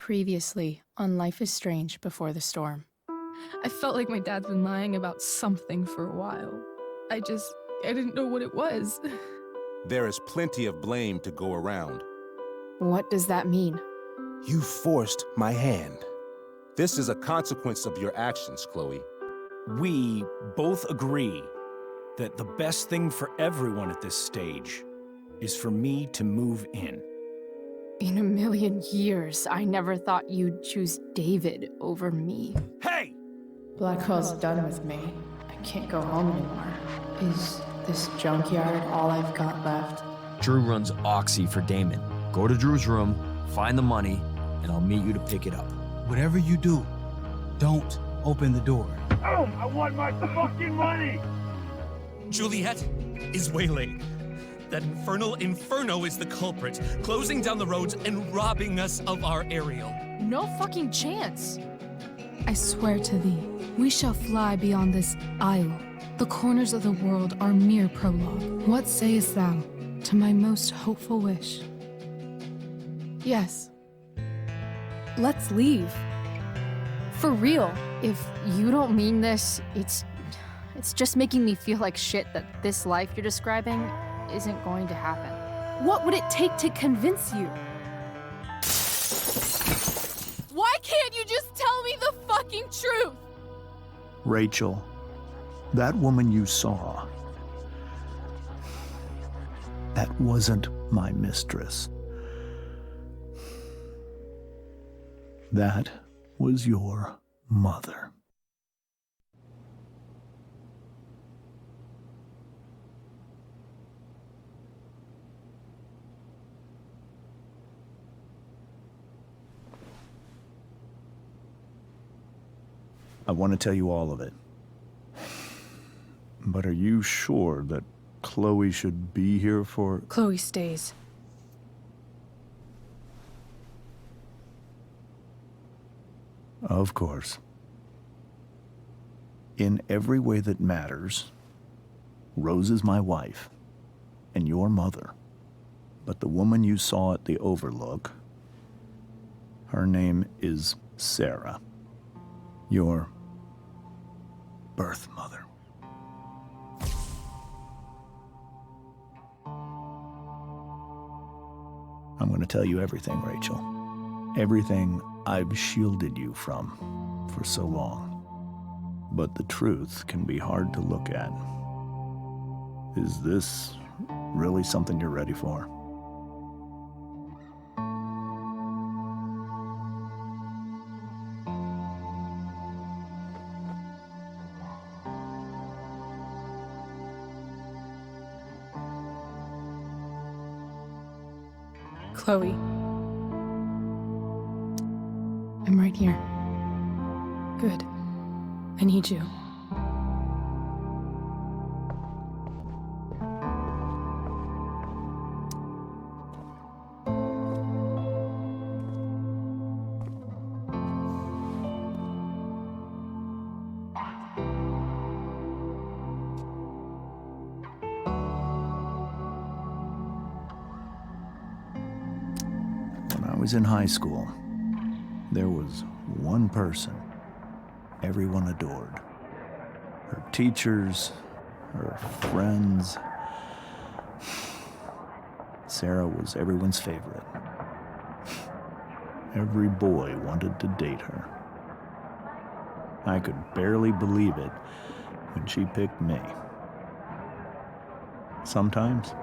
Previously on Life is Strange Before the Storm. I felt like my dad's been lying about something for a while. I didn't know what it was. There is plenty of blame to go around. What does that mean? You forced my hand. This is a consequence of your actions, Chloe. We both agree that the best thing for everyone at this stage is for me to move in. In a million years, I never thought you'd choose David over me. Hey! Blackwell's done with me. I can't go home anymore. Is this junkyard all I've got left? Drew runs Oxy for Damon. Go to Drew's room, find the money, and I'll meet you to pick it up. Whatever you do, don't open the door. Oh, I want my fucking money! Juliet is waylaid. That infernal inferno is the culprit, closing down the roads and robbing us of our aerial. No fucking chance. I swear to thee, we shall fly beyond this isle. The corners of the world are mere prologue. What sayest thou to my most hopeful wish? Yes. Let's leave. For real. If you don't mean this, it's just making me feel like shit that this life you're describing isn't going to happen. What would it take to convince you? Why can't you just tell me the fucking truth? Rachel, that woman you saw, that wasn't my mistress. That was your mother. I want to tell you all of it. But are you sure that Chloe should be here for... Chloe stays. Of course. In every way that matters, Rose is my wife and your mother. But the woman you saw at the Overlook, her name is Sera, your birth mother. I'm going to tell you everything, Rachel. Everything I've shielded you from for so long. But the truth can be hard to look at. Is this really something you're ready for? Chloe. I'm right here. Good. I need you. When I was in high school, there was one person everyone adored. Her teachers, her friends. Sera was everyone's favorite. Every boy wanted to date her. I could barely believe it when she picked me. Sometimes,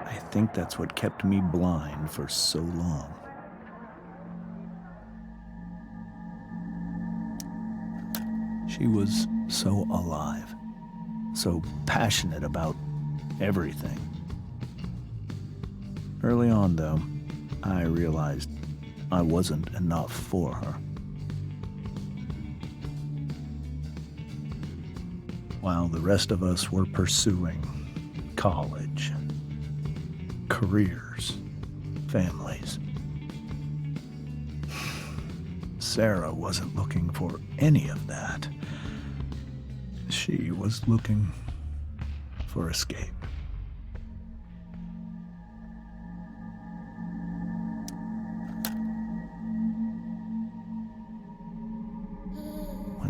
I think that's what kept me blind for so long. She was so alive, so passionate about everything. Early on, though, I realized I wasn't enough for her. While the rest of us were pursuing college, careers, families, Sera wasn't looking for any of that. She was looking for escape.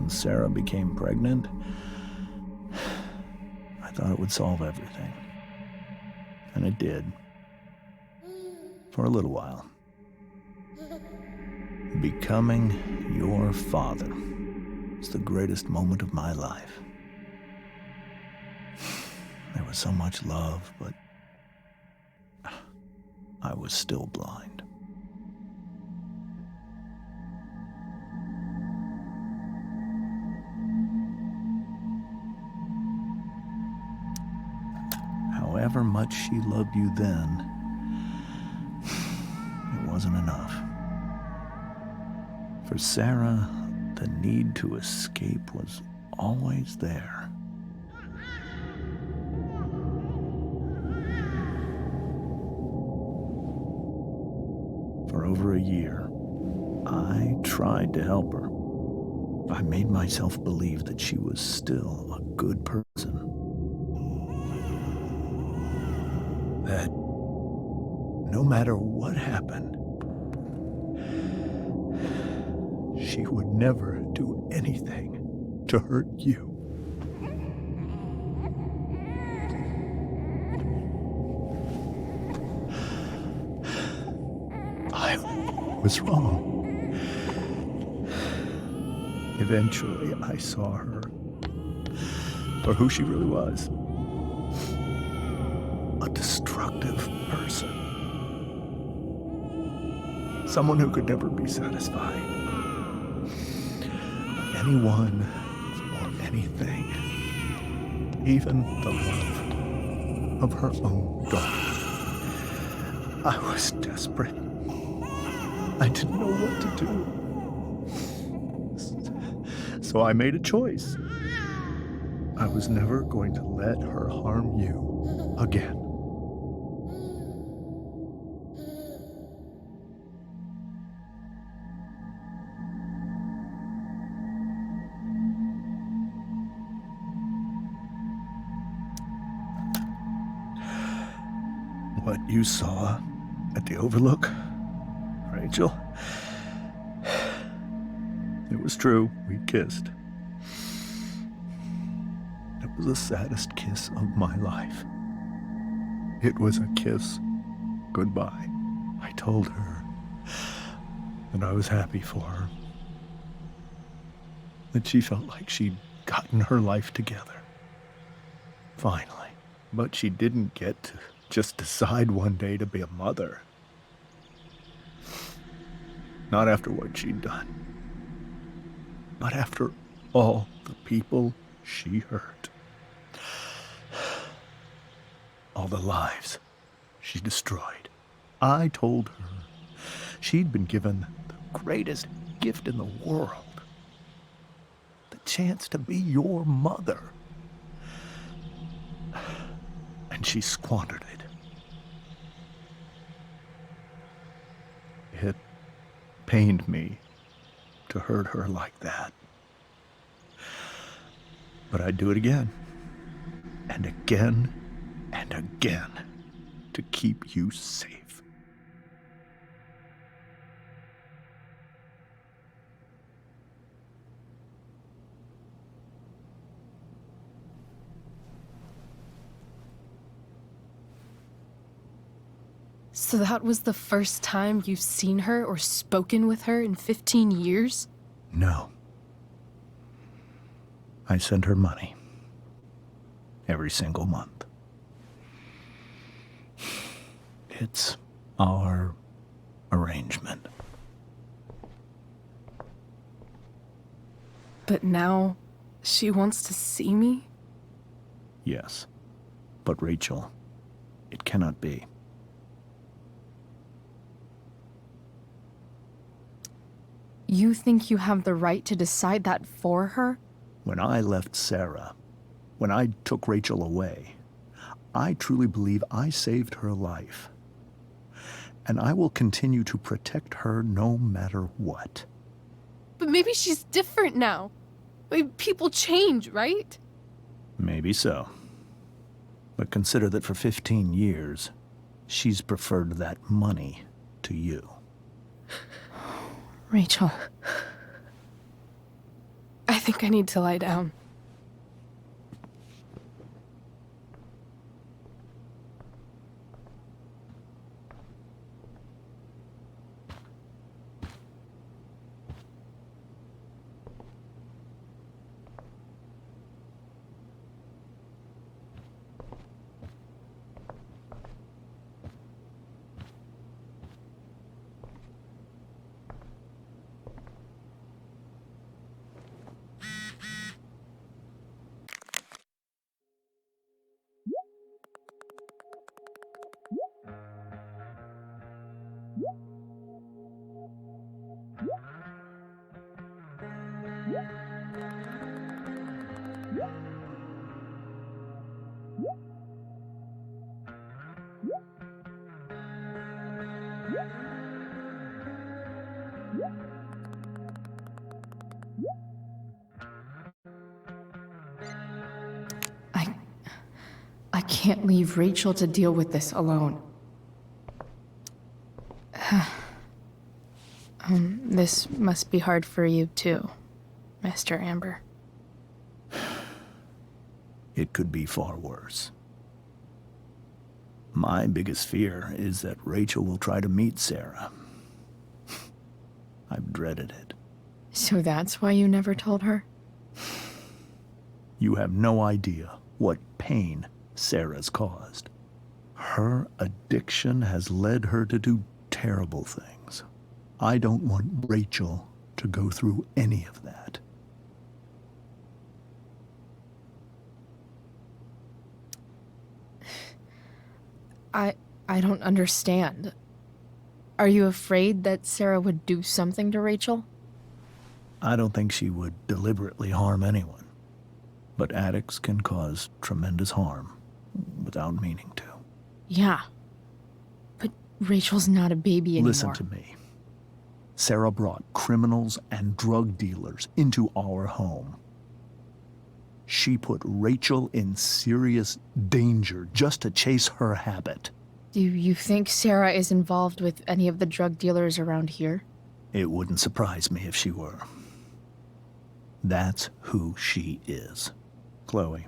when Sera became pregnant, I thought it would solve everything. And it did. For a little while. Becoming your father was the greatest moment of my life. There was so much love, but I was still blind. However much she loved you then, it wasn't enough. For Sera, the need to escape was always there. For over a year, I tried to help her. I made myself believe that she was still a good person. That no matter what happened, she would never do anything to hurt you. I was wrong. Eventually, I saw her for who she really was. A destructive person. Someone who could never be satisfied. Anyone or anything. Even the love of her own daughter. I was desperate. I didn't know what to do. So I made a choice. I was never going to let her harm you again. What you saw at the Overlook, Rachel, it was true. We kissed. It was the saddest kiss of my life. It was a kiss goodbye. I told her that I was happy for her. That she felt like she'd gotten her life together. Finally. But she didn't get to just decide one day to be a mother. Not after what she'd done. But after all the people she hurt. All the lives she destroyed. I told her she'd been given the greatest gift in the world. The chance to be your mother. And she squandered it. It pained me to hurt her like that. But I'd do it again. And again and again to keep you safe. So that was the first time you've seen her or spoken with her in 15 years? No. I sent her money. Every single month. It's our arrangement. But now, she wants to see me? Yes. But Rachel, it cannot be. You think you have the right to decide that for her? When I left Sera, when I took Rachel away, I truly believe I saved her life. And I will continue to protect her no matter what. But maybe she's different now. Maybe people change, right? Maybe so. But consider that for 15 years, she's preferred that money to you. Rachel, I think I need to lie down. I can't leave Rachel to deal with this alone. This must be hard for you too, Mr. Amber. It could be far worse. My biggest fear is that Rachel will try to meet Sera. I've dreaded it. So that's why you never told her? You have no idea what pain Sera's caused. Her addiction has led her to do terrible things. I don't want Rachel to go through any of that. I don't understand. Are you afraid that Sera would do something to Rachel? I don't think she would deliberately harm anyone. But addicts can cause tremendous harm without meaning to. Yeah. But Rachel's not a baby anymore. Listen to me. Sera brought criminals and drug dealers into our home. She put Rachel in serious danger just to chase her habit. Do you think Sera is involved with any of the drug dealers around here? It wouldn't surprise me if she were. That's who she is. Chloe,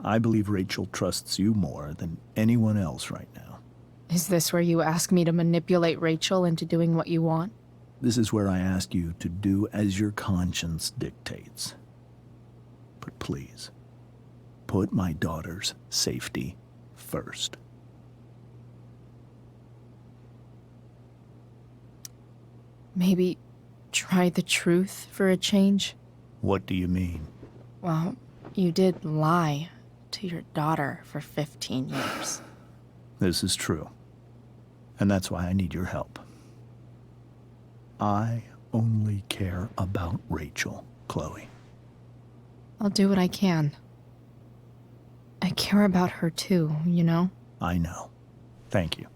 I believe Rachel trusts you more than anyone else right now. Is this where you ask me to manipulate Rachel into doing what you want? This is where I ask you to do as your conscience dictates. But please, put my daughter's safety first. Maybe try the truth for a change? What do you mean? Well, you did lie to your daughter for 15 years. This is true. And that's why I need your help. I only care about Rachel, Chloe. I'll do what I can. I care about her too, you know? I know. Thank you.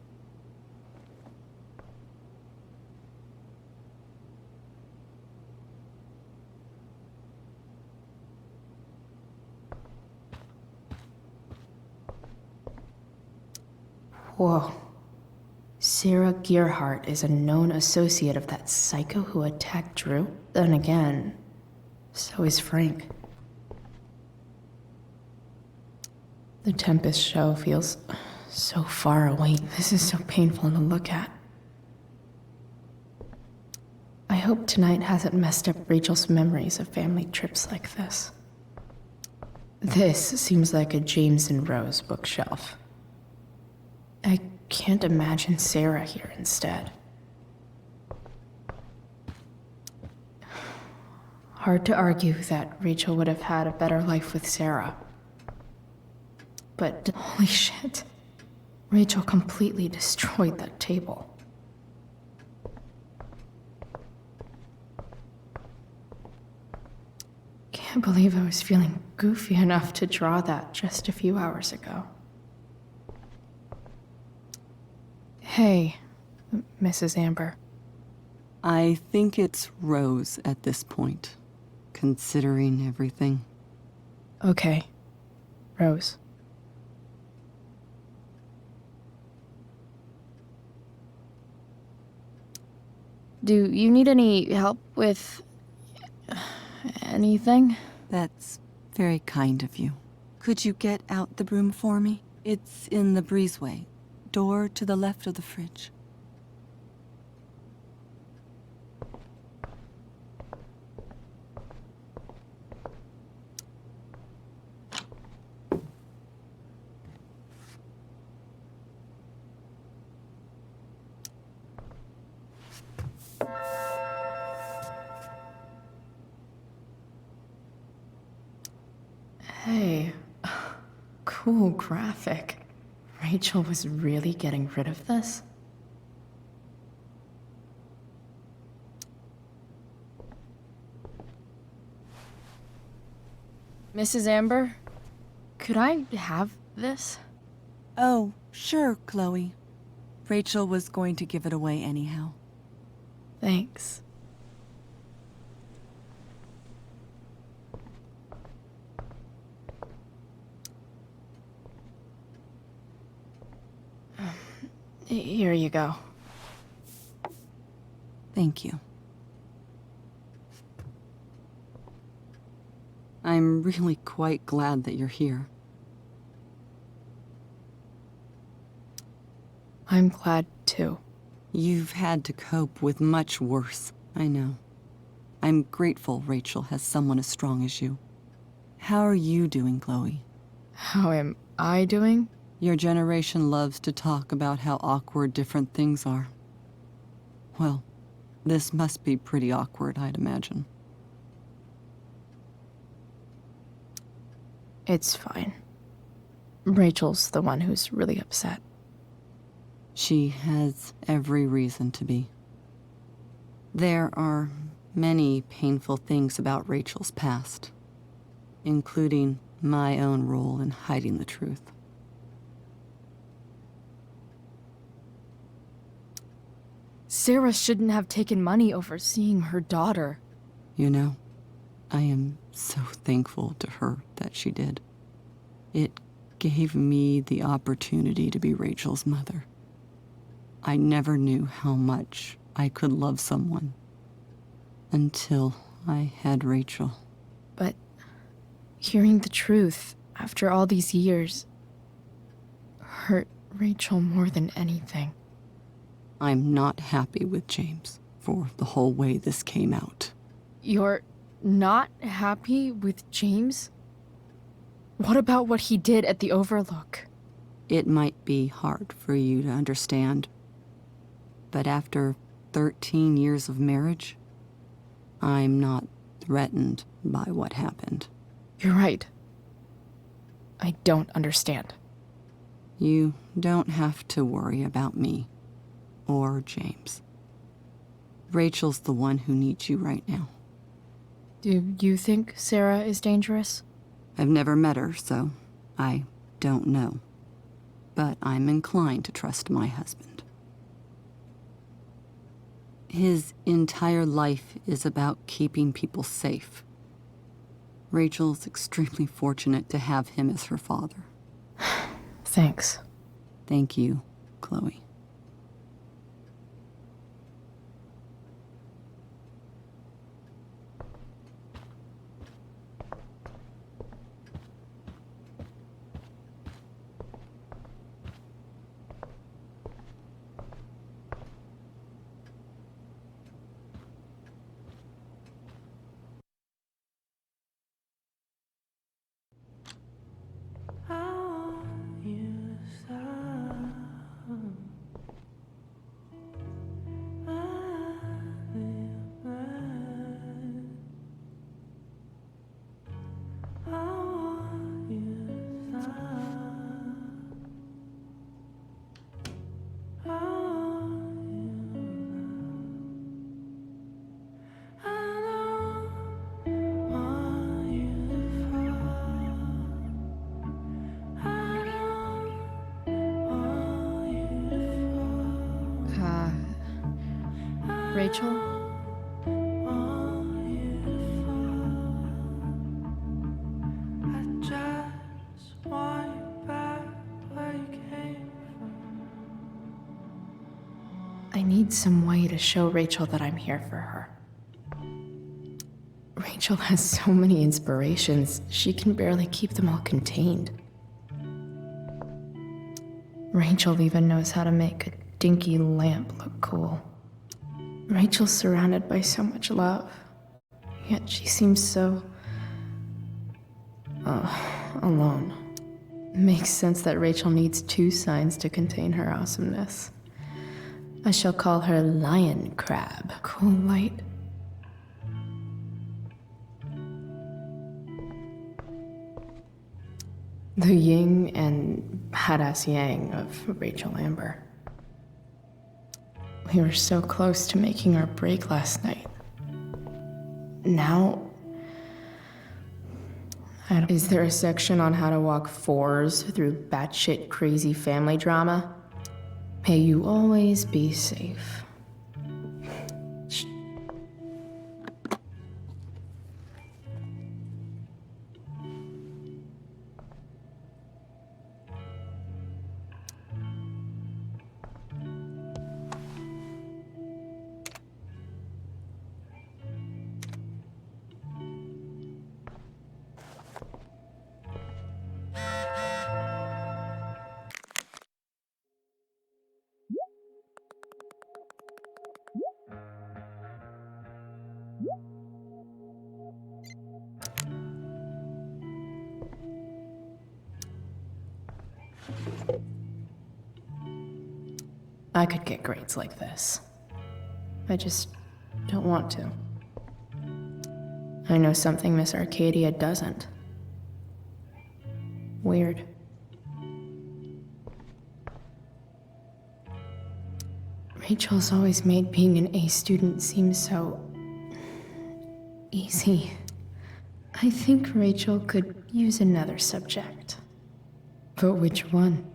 Whoa. Sera Gearhardt is a known associate of that psycho who attacked Drew? Then again, so is Frank. The Tempest show feels so far away. This is so painful to look at. I hope tonight hasn't messed up Rachel's memories of family trips like this. This seems like a James and Rose bookshelf. I can't imagine Sera here instead. Hard to argue that Rachel would have had a better life with Sera. But holy shit, Rachel completely destroyed that table. Can't believe I was feeling goofy enough to draw that just a few hours ago. Hey, Mrs. Amber. I think it's Rose at this point, considering everything. Okay, Rose. Do you need any help with Anything? That's very kind of you. Could you get out the broom for me? It's in the breezeway. Door to the left of the fridge. Hey, cool graphic. Rachel was really getting rid of this? Mrs. Amber, could I have this? Oh, sure, Chloe. Rachel was going to give it away anyhow. Thanks. Here you go. Thank you. I'm really quite glad that you're here. I'm glad too. You've had to cope with much worse, I know. I'm grateful Rachel has someone as strong as you. How are you doing, Chloe? How am I doing? Your generation loves to talk about how awkward different things are. Well, this must be pretty awkward, I'd imagine. It's fine. Rachel's the one who's really upset. She has every reason to be. There are many painful things about Rachel's past, including my own role in hiding the truth. Sera shouldn't have taken money over seeing her daughter. You know, I am so thankful to her that she did. It gave me the opportunity to be Rachel's mother. I never knew how much I could love someone until I had Rachel. But hearing the truth after all these years hurt Rachel more than anything. I'm not happy with James for the whole way this came out. You're not happy with James? What about what he did at the Overlook? It might be hard for you to understand, but after 13 years of marriage, I'm not threatened by what happened. You're right. I don't understand. You don't have to worry about me or James. Rachel's the one who needs you right now. Do you think Sera is dangerous? I've never met her, so I don't know. But I'm inclined to trust my husband. His entire life is about keeping people safe. Rachel's extremely fortunate to have him as her father. Thanks. Thank you, Chloe. Rachel? I need some way to show Rachel that I'm here for her. Rachel has so many inspirations, she can barely keep them all contained. Rachel even knows how to make a dinky lamp look cool. Rachel's surrounded by so much love, yet she seems so... alone. Makes sense that Rachel needs 2 signs to contain her awesomeness. I shall call her Lion Crab. Cool light. The yin and badass yang of Rachel Amber. We were so close to making our break last night. Now... Is there a section on how to walk 4s through batshit crazy family drama? May you always be safe. Shh. I could get grades like this. I just don't want to. I know something Miss Arcadia doesn't. Weird. Rachel's always made being an A student seem so... easy. I think Rachel could use another subject. But which one?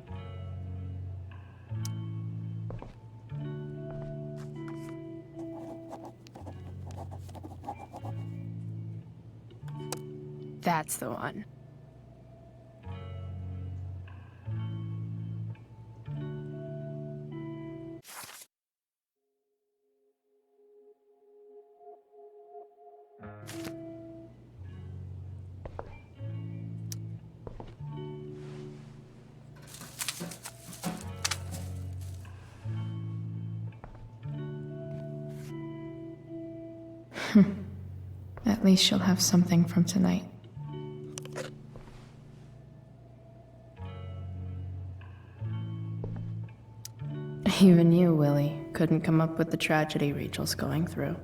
That's the one. At least she'll have something from tonight. Even you, Willie, couldn't come up with the tragedy Rachel's going through.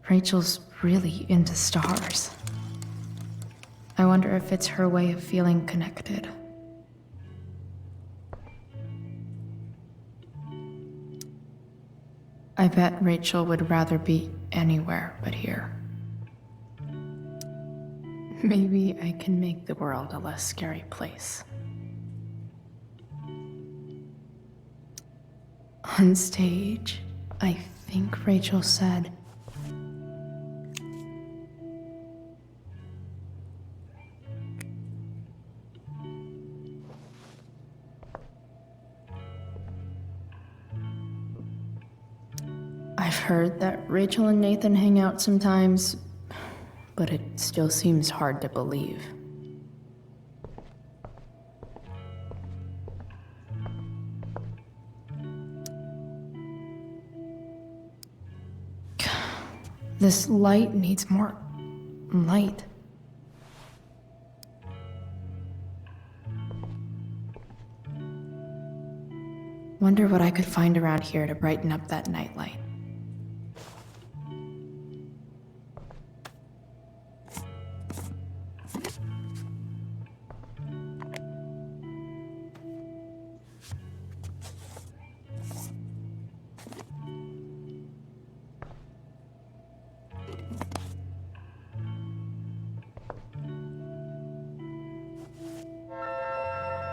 Rachel's really into stars. I wonder if it's her way of feeling connected. I bet Rachel would rather be anywhere but here. Maybe I can make the world a less scary place. On stage, I think Rachel said, I've heard that Rachel and Nathan hang out sometimes, but it still seems hard to believe. This light needs more light. Wonder what I could find around here to brighten up that nightlight.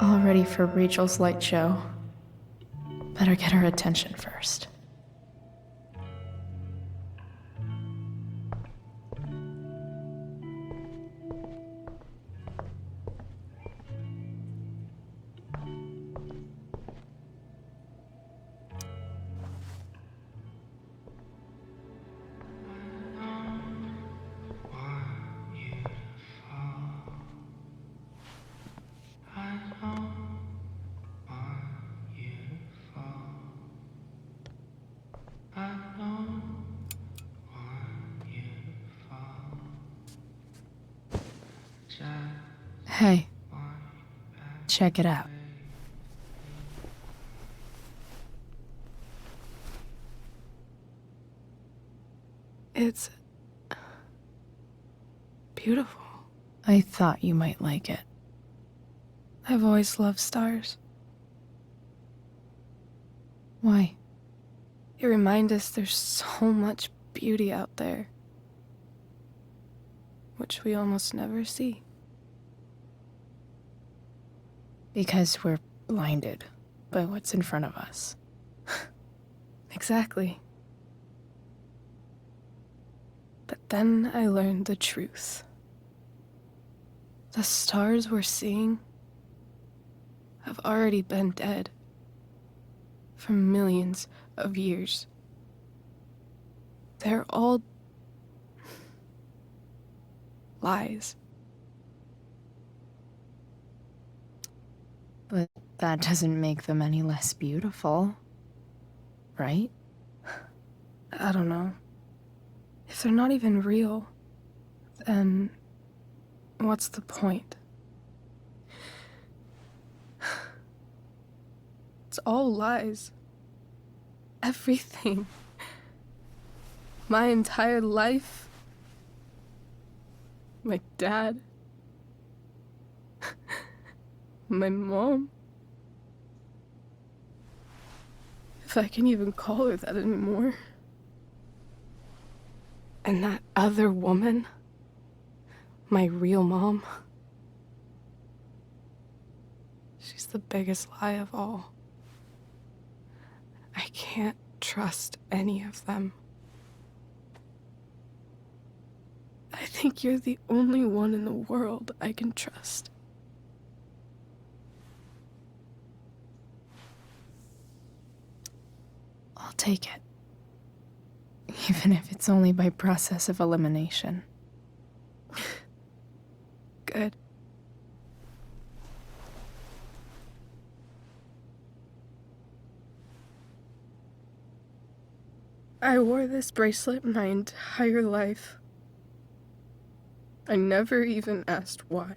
All ready for Rachel's light show. Better get her attention first. Hey, check it out. It's beautiful. I thought you might like it. I've always loved stars. Why? They remind us there's so much beauty out there, which we almost never see. Because we're blinded by what's in front of us. Exactly. But then I learned the truth. The stars we're seeing have already been dead for millions of years. They're all lies. But that doesn't make them any less beautiful, right? I don't know. If they're not even real, then what's the point? It's all lies. Everything. My entire life. My dad. My mom. If I can even call her that anymore. And that other woman, my real mom, she's the biggest lie of all. I can't trust any of them. I think you're the only one in the world I can trust. I'll take it. Even if it's only by process of elimination. Good. I wore this bracelet my entire life. I never even asked why.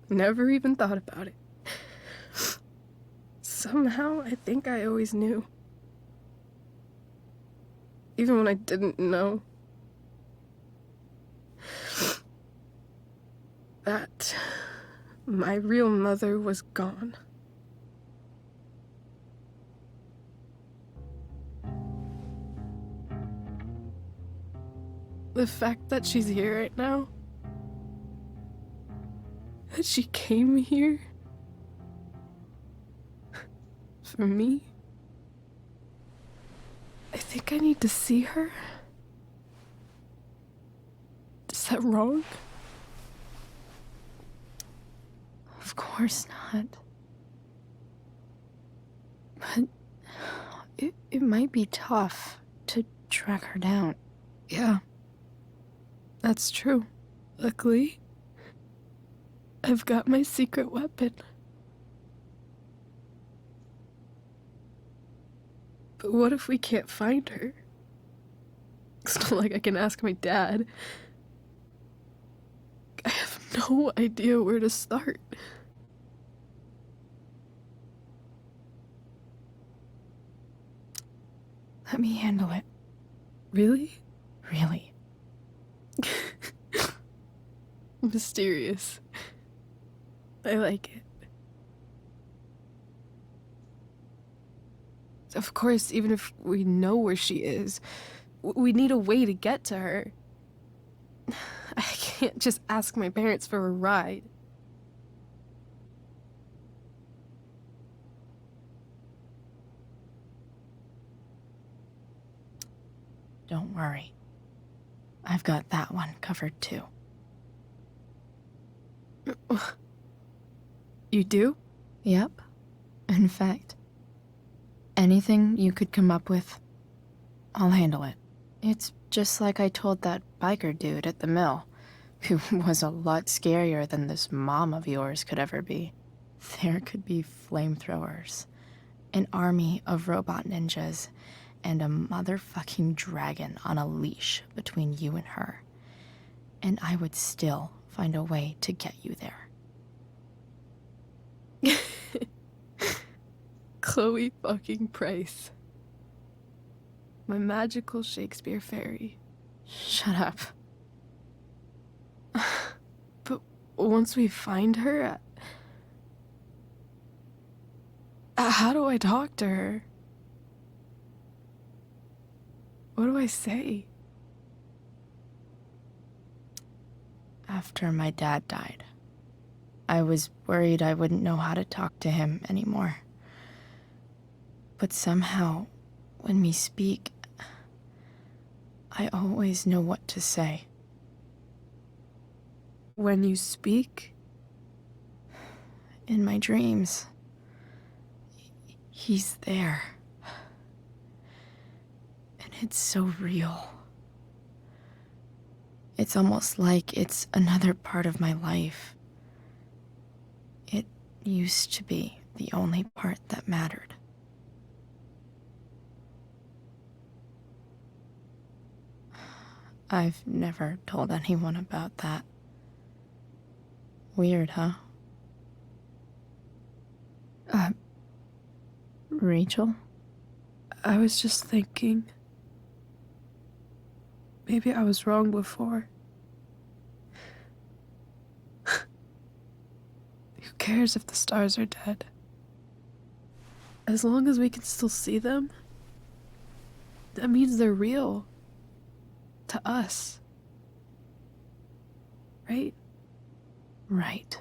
Never even thought about it. Somehow, I think I always knew. Even when I didn't know. That my real mother was gone. The fact that she's here right now, that she came here for me, I think I need to see her. Is that wrong? Of course not. But it might be tough to track her down. Yeah. That's true. Luckily, I've got my secret weapon. But what if we can't find her? It's not like I can ask my dad. I have no idea where to start. Let me handle it. Really? Really. Mysterious. I like it. Of course, even if we know where she is, we need a way to get to her. I can't just ask my parents for a ride. Don't worry. I've got that one covered too. You do? Yep. In fact, anything you could come up with, I'll handle it. It's just like I told that biker dude at the mill, who was a lot scarier than this mom of yours could ever be. There could be flamethrowers, an army of robot ninjas, and a motherfucking dragon on a leash between you and her. And I would still find a way to get you there. Chloe fucking Price. My magical Shakespeare fairy. Shut up. But once we find her, how do I talk to her? What do I say? After my dad died, I was worried I wouldn't know how to talk to him anymore. But somehow, when we speak, I always know what to say. When you speak? In my dreams, he's there. And it's so real. It's almost like it's another part of my life. It used to be the only part that mattered. I've never told anyone about that. Weird, huh? Rachel? I was just thinking. Maybe I was wrong before. Who cares if the stars are dead? As long as we can still see them, that means they're real. To us. Right? Right.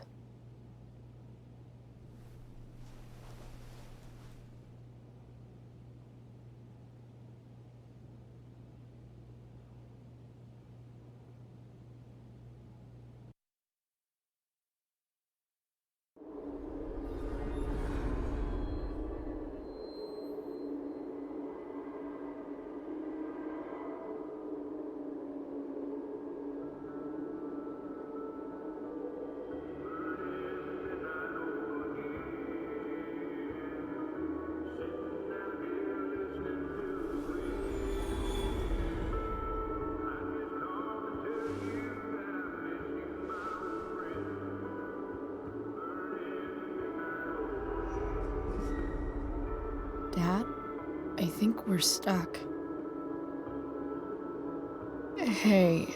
Dad, I think we're stuck. Hey,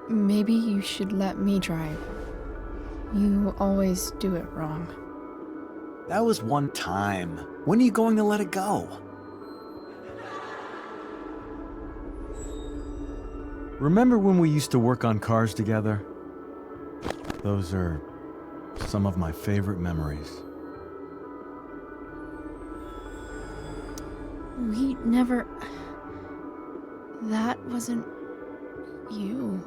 maybe you should let me drive. You always do it wrong. That was one time. When are you going to let it go? Remember when we used to work on cars together? Those are some of my favorite memories. We never... That wasn't... you.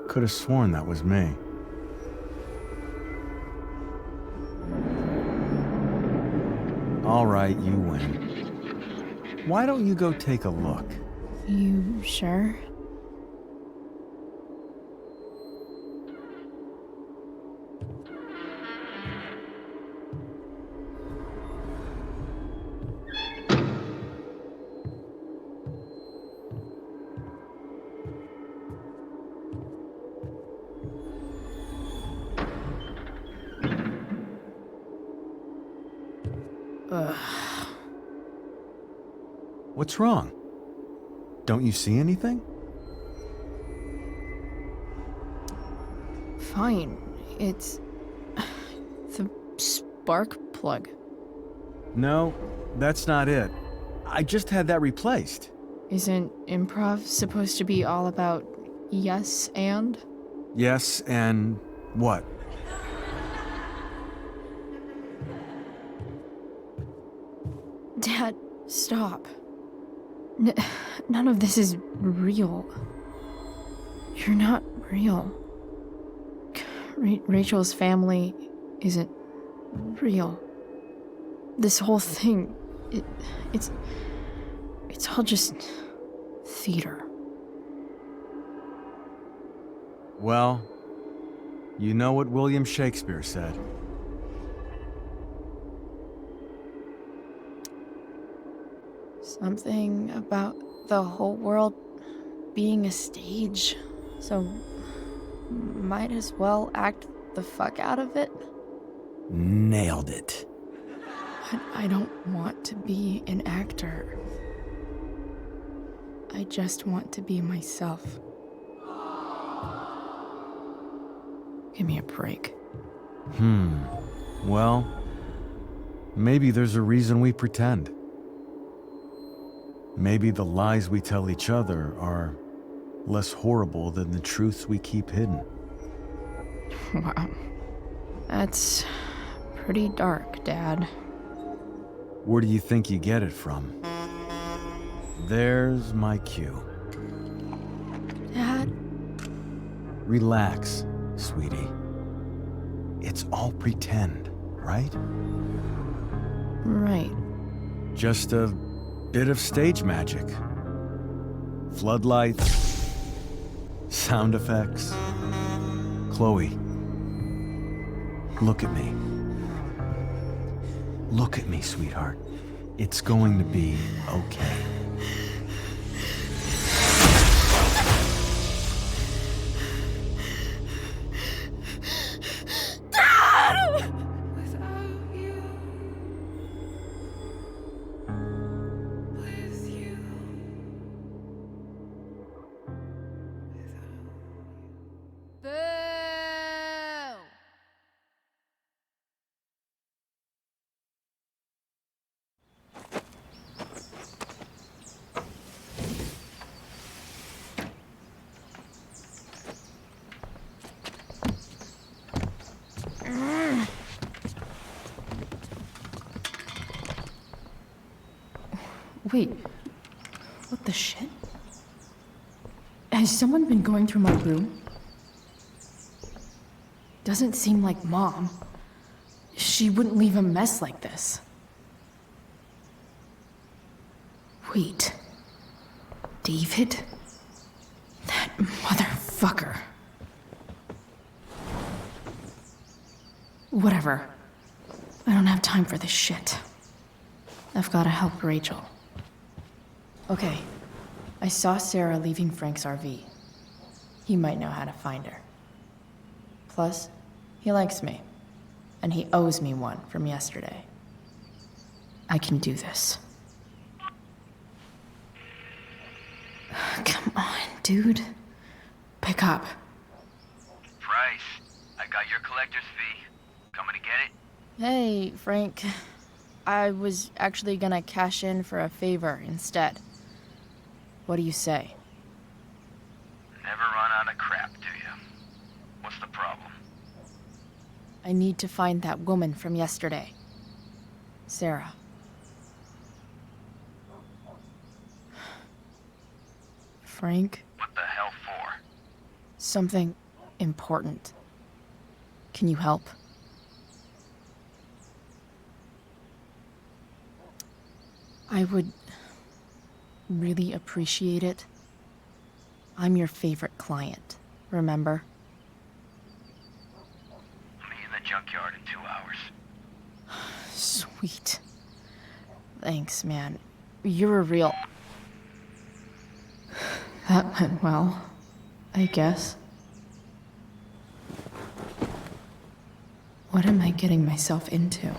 Could have sworn that was me. All right, you win. Why don't you go take a look? You sure? What's wrong? Don't you see anything? Fine. It's... the spark plug. No, that's not it. I just had that replaced. Isn't improv supposed to be all about yes and? Yes, and what? Dad, stop. None of this is real. You're not real. Rachel's family isn't real. This whole thing, it's all just theater. Well, you know what William Shakespeare said. Something about the whole world being a stage, so might as well act the fuck out of it. Nailed it. But I don't want to be an actor. I just want to be myself. Give me a break. Well, maybe there's a reason we pretend. Maybe the lies we tell each other are less horrible than the truths we keep hidden. Wow. That's pretty dark, Dad. Where do you think you get it from? There's my cue. Dad? Relax, sweetie. It's all pretend, right? Right. Just a bit of stage magic. Floodlights, sound effects. Chloe, look at me. Look at me, sweetheart. It's going to be okay. Wait, what the shit? Has someone been going through my room? Doesn't seem like Mom. She wouldn't leave a mess like this. Wait. David? That motherfucker. Whatever. I don't have time for this shit. I've gotta help Rachel. Okay, I saw Sera leaving Frank's RV. He might know how to find her. Plus, he likes me, and he owes me one from yesterday. I can do this. Come on, dude. Pick up. Price, I got your collector's fee. Coming to get it? Hey, Frank. I was actually gonna cash in for a favor instead. What do you say? Never run out of crap, do you? What's the problem? I need to find that woman from yesterday. Sera. Frank? What the hell for? Something important. Can you help? I would really appreciate it. I'm your favorite client, remember? I'll meet you in the junkyard in 2 hours. Sweet. Thanks, man. You're a real... That went well, I guess. What am I getting myself into?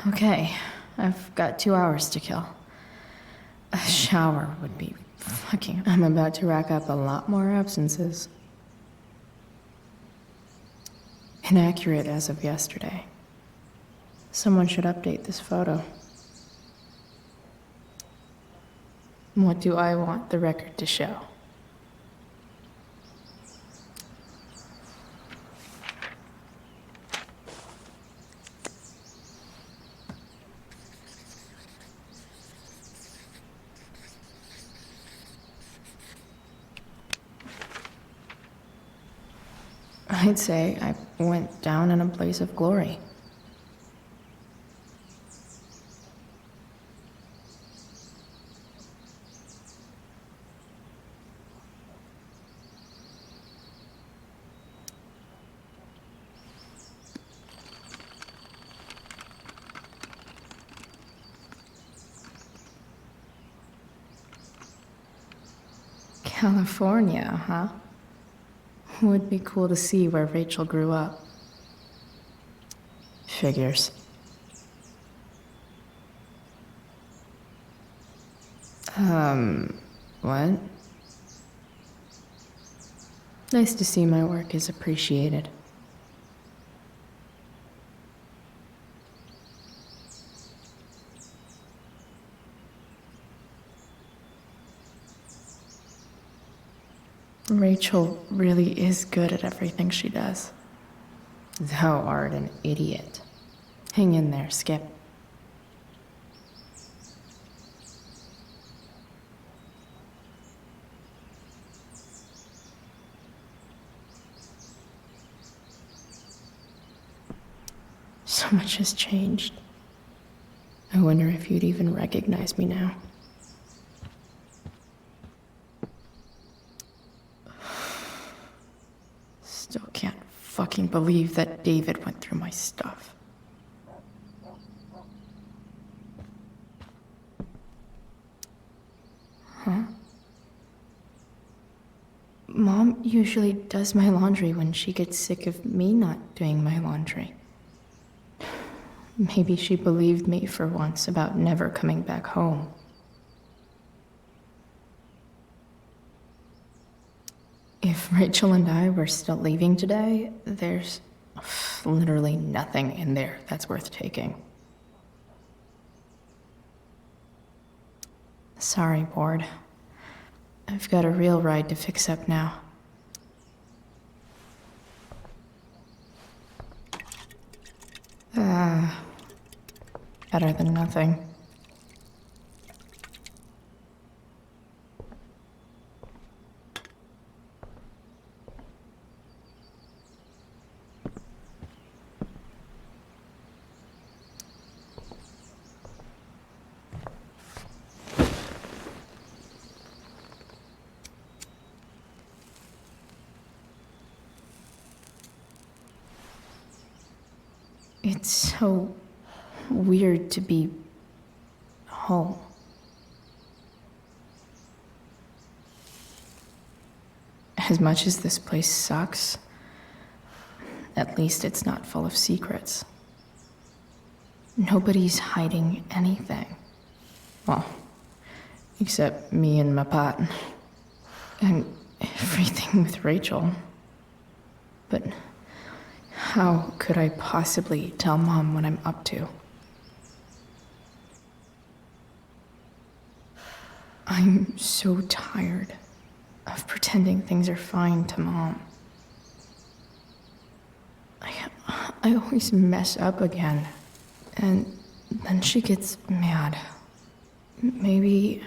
Okay, I've got 2 hours to kill. A shower would be fucking... I'm about to rack up a lot more absences. Inaccurate as of yesterday. Someone should update this photo. What do I want the record to show? I'd say I went down in a blaze of glory. California, huh? Would be cool to see where Rachel grew up. Figures. What? Nice to see my work is appreciated. Rachel really is good at everything she does. Thou art an idiot. Hang in there, Skip. So much has changed. I wonder if you'd even recognize me now. Still can't fucking believe that David went through my stuff. Huh? Mom usually does my laundry when she gets sick of me not doing my laundry. Maybe she believed me for once about never coming back home. If Rachel and I were still leaving today, there's literally nothing in there that's worth taking. Sorry, board. I've got a real ride to fix up now. Better than nothing. It's so weird to be home. As much as this place sucks, at least it's not full of secrets. Nobody's hiding anything. Well, except me and my pot. And everything with Rachel. But how could I possibly tell Mom what I'm up to? I'm so tired of pretending things are fine to Mom. I always mess up again, and then she gets mad. Maybe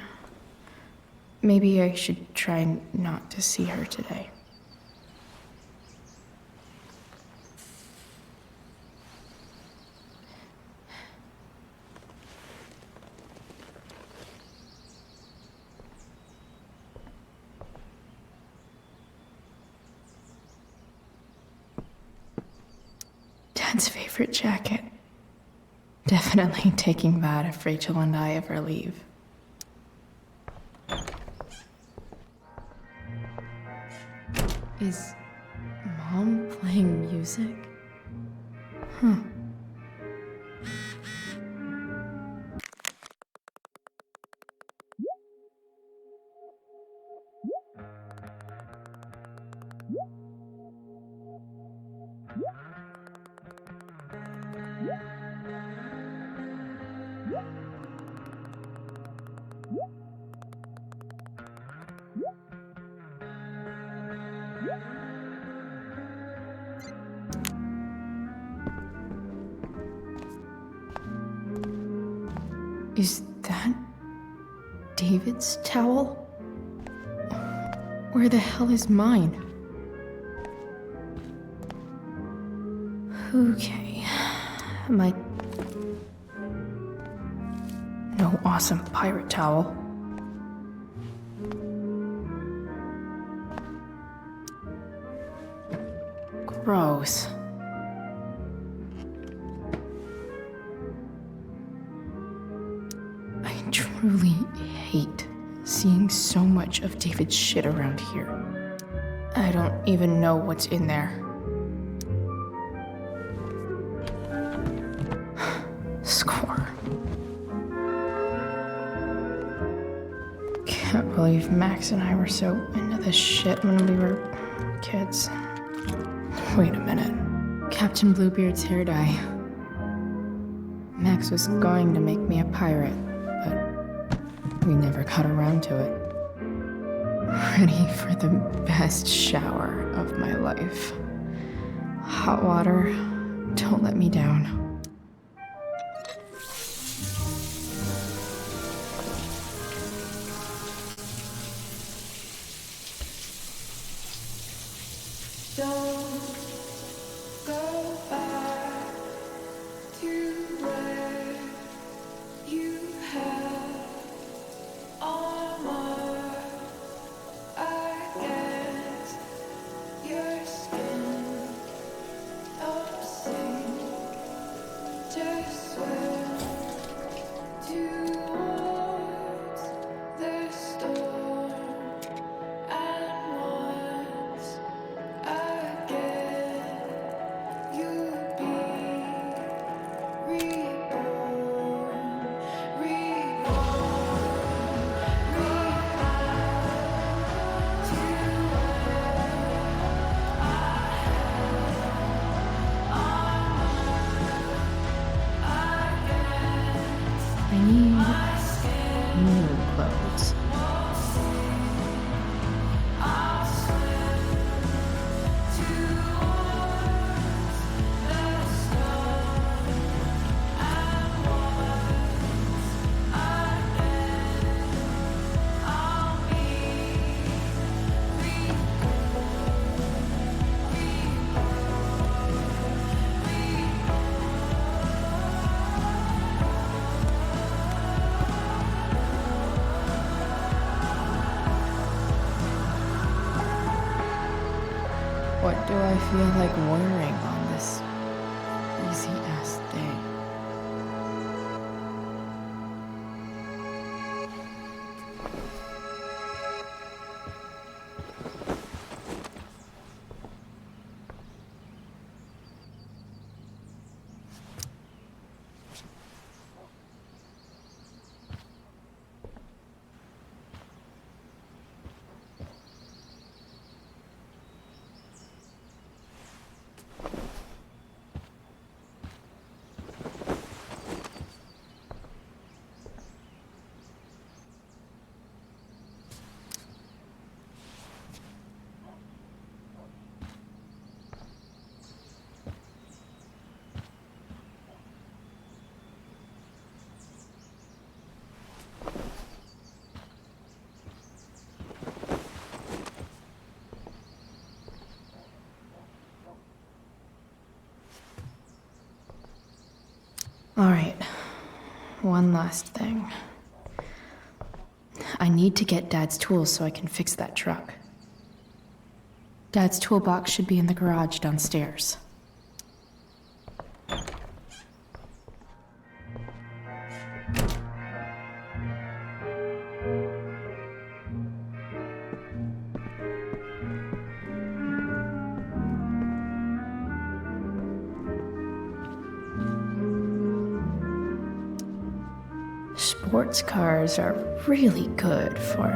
I should try not to see her today. Dad's favorite jacket. Definitely taking that if Rachel and I ever leave. Is Mom playing music? Huh. Is that David's towel? Where the hell is mine? Okay. My... No awesome pirate towel. Gross. I truly hate seeing so much of David's shit around here. I don't even know what's in there. Score. Can't believe Max and I were so into this shit when we were kids. Wait a minute. Captain Bluebeard's hair dye. Max was going to make me a pirate, but we never got around to it. Ready for the best shower of my life. Hot water, don't let me down. What do I feel like wearing on this crazy-ass day? All right, one last thing. I need to get Dad's tools so I can fix that truck. Dad's toolbox should be in the garage downstairs. Sports cars are really good for...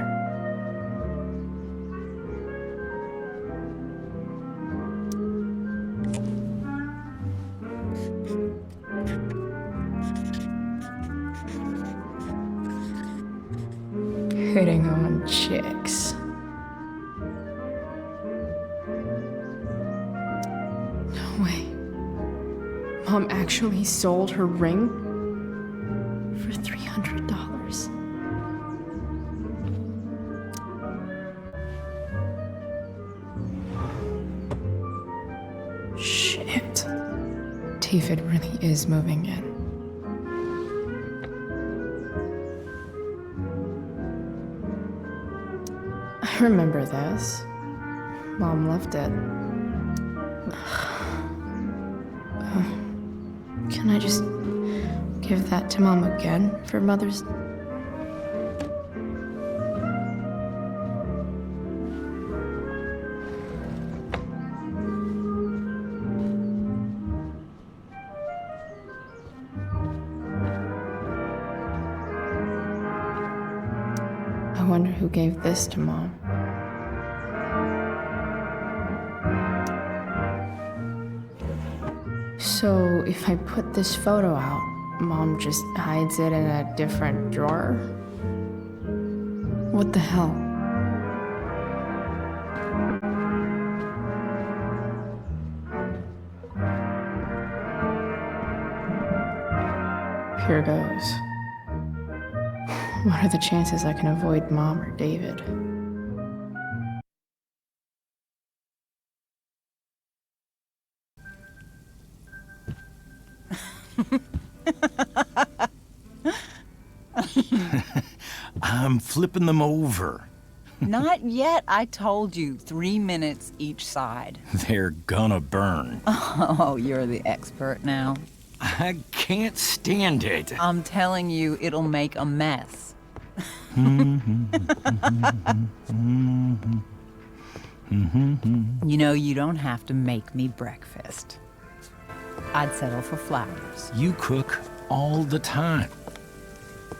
hitting on chicks. No way. Mom actually sold her ring for $300. Shit. David really is moving in. I remember this. Mom left it. Can I just give that to Mom again for Mother's? I wonder who gave this to Mom. So if I put this photo out, Mom just hides it in a different drawer? What the hell? Here goes. What are the chances I can avoid Mom or David? I'm flipping them over. Not yet. I told you, 3 minutes each side. They're gonna burn. Oh, you're the expert now. I can't stand it. I'm telling you, it'll make a mess. You know, you don't have to make me breakfast. I'd settle for flowers. You cook all the time.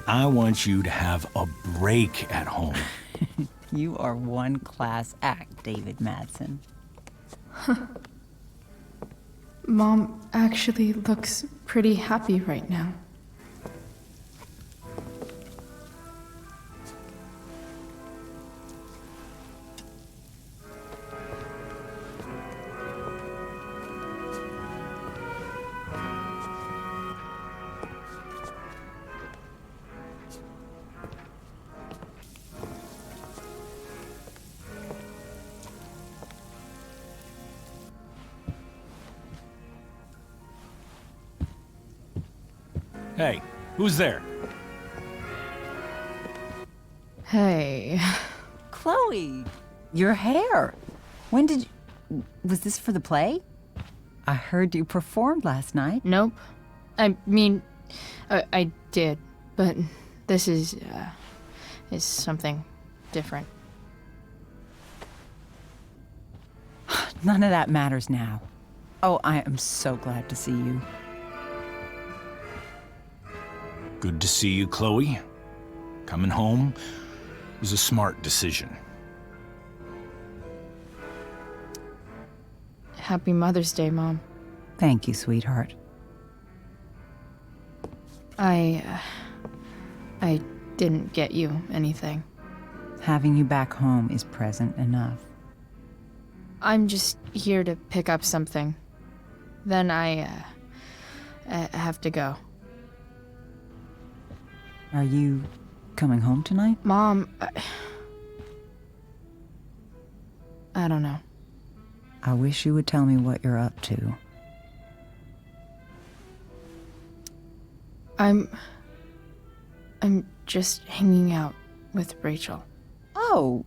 I want you to have a break at home. You are one class act, David Madsen. Mom actually looks pretty happy right now. Hey, who's there? Hey. Chloe, your hair. When did you... Was this for the play? I heard you performed last night. Nope. I mean, I did, but this is something different. None of that matters now. Oh, I am so glad to see you. Good to see you, Chloe. Coming home was a smart decision. Happy Mother's Day, Mom. Thank you, sweetheart. I didn't get you anything. Having you back home is present enough. I'm just here to pick up something. Then I have to go. Are you coming home tonight? Mom, I don't know. I wish you would tell me what you're up to. I'm just hanging out with Rachel. Oh,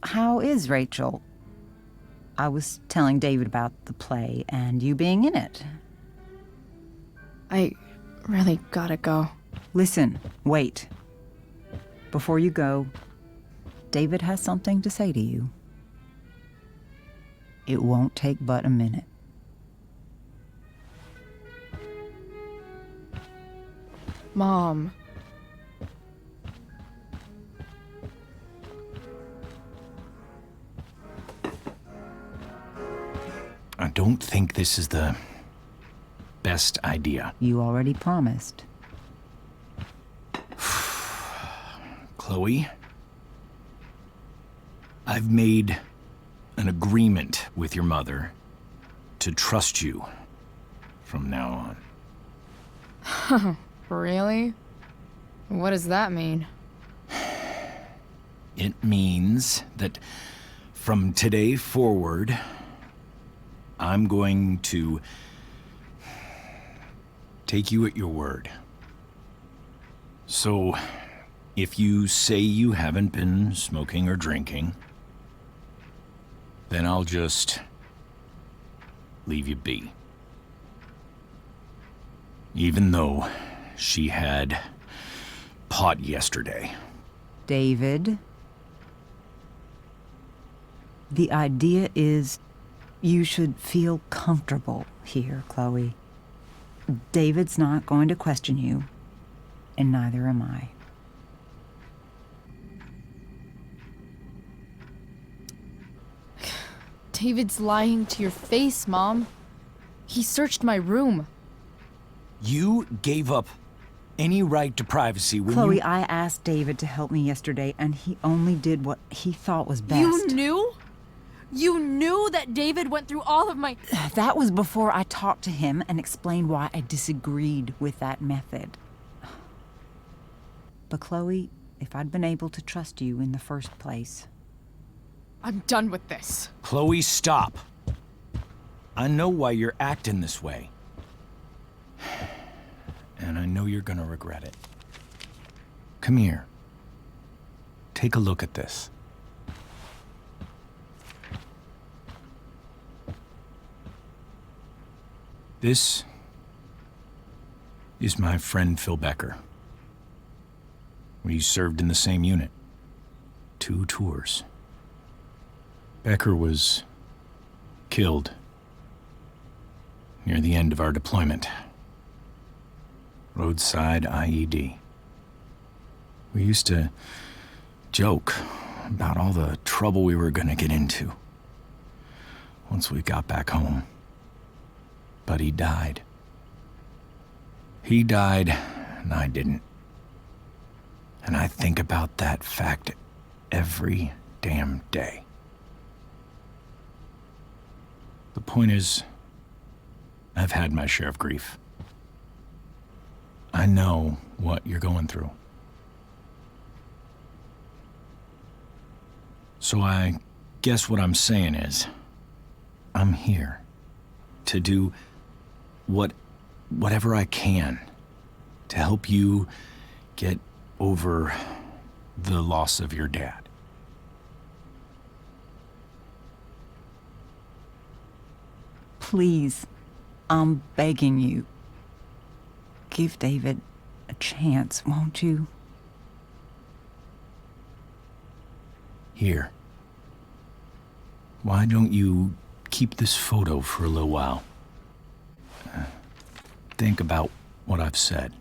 how is Rachel? I was telling David about the play and you being in it. I really gotta go. Listen, wait. Before you go, David has something to say to you. It won't take but a minute. Mom. I don't think this is the best idea. You already promised. Chloe, I've made an agreement with your mother to trust you from now on. Really? What does that mean? It means that from today forward, I'm going to take you at your word. So, if you say you haven't been smoking or drinking, then I'll just leave you be. Even though she had pot yesterday. David, the idea is you should feel comfortable here, Chloe. David's not going to question you, and neither am I. David's lying to your face, Mom. He searched my room. You gave up any right to privacy when Chloe, you... I asked David to help me yesterday, and he only did what he thought was best. You knew? You knew that David went through all of my... That was before I talked to him and explained why I disagreed with that method. But Chloe, if I'd been able to trust you in the first place... I'm done with this. Chloe, stop. I know why you're acting this way. And I know you're gonna regret it. Come here. Take a look at this. This is my friend Phil Becker. We served in the same unit. 2 tours. Becker was killed near the end of our deployment. Roadside IED. We used to joke about all the trouble we were gonna get into once we got back home. But he died. He died, and I didn't. And I think about that fact every damn day. The point is, I've had my share of grief. I know what you're going through. So I guess what I'm saying is, I'm here to do whatever I can to help you get over the loss of your dad. Please, I'm begging you. Give David a chance, won't you? Here. Why don't you keep this photo for a little while? Think about what I've said.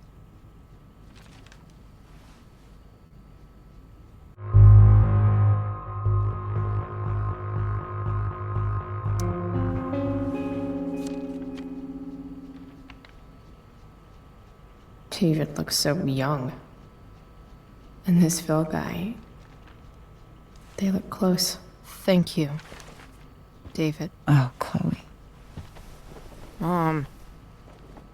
David looks so young. And this Phil guy, they look close. Thank you, David. Oh, Chloe. Mom.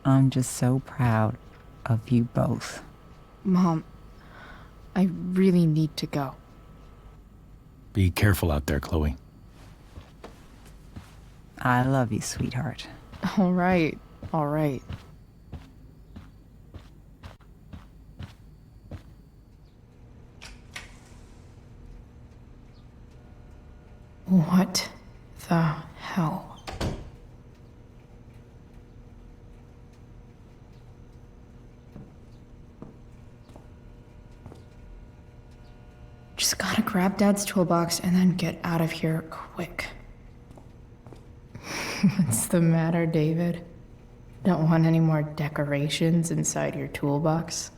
I'm just so proud of you both. Mom, I really need to go. Be careful out there, Chloe. I love you, sweetheart. All right, all right. What the hell? Just gotta grab Dad's toolbox and then get out of here quick. What's the matter, David? Don't want any more decorations inside your toolbox?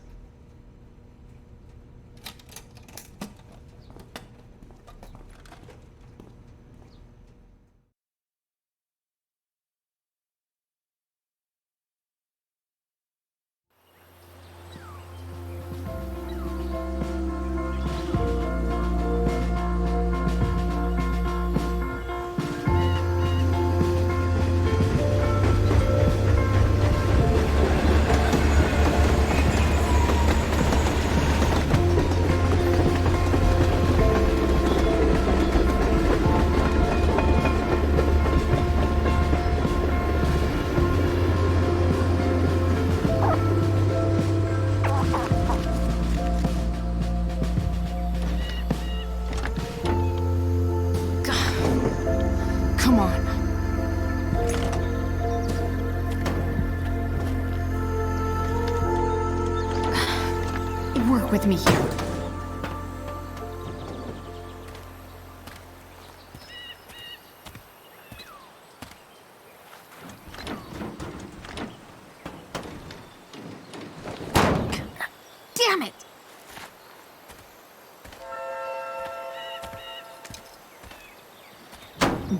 work with me here. Damn it!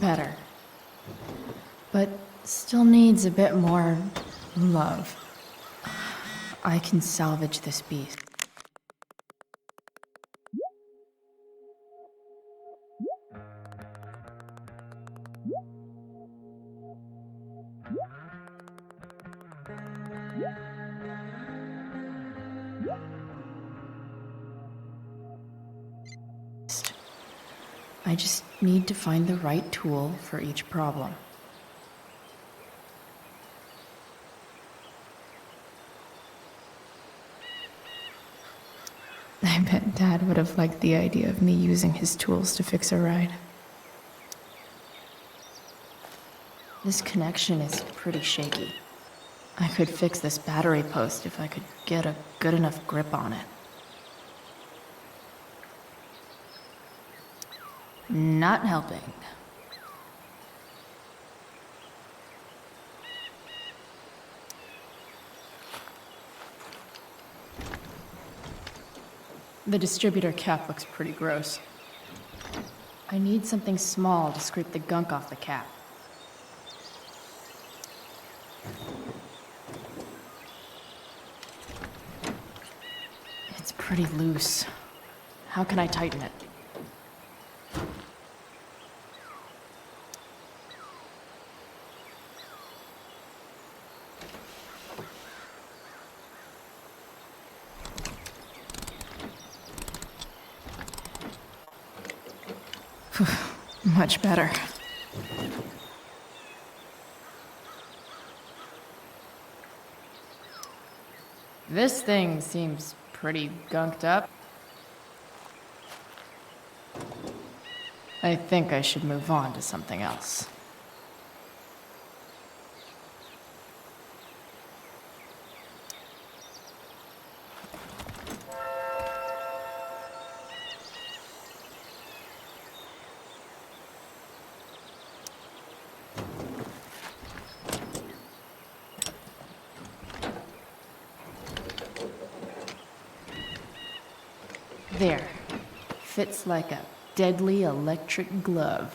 Better. But still needs a bit more love. I can salvage this beast. I just need to find the right tool for each problem. I bet Dad would have liked the idea of me using his tools to fix a ride. This connection is pretty shaky. I could fix this battery post if I could get a good enough grip on it. Not helping. The distributor cap looks pretty gross. I need something small to scrape the gunk off the cap. It's pretty loose. How can I tighten it? Much better. This thing seems pretty gunked up. I think I should move on to something else. There. Fits like a deadly electric glove.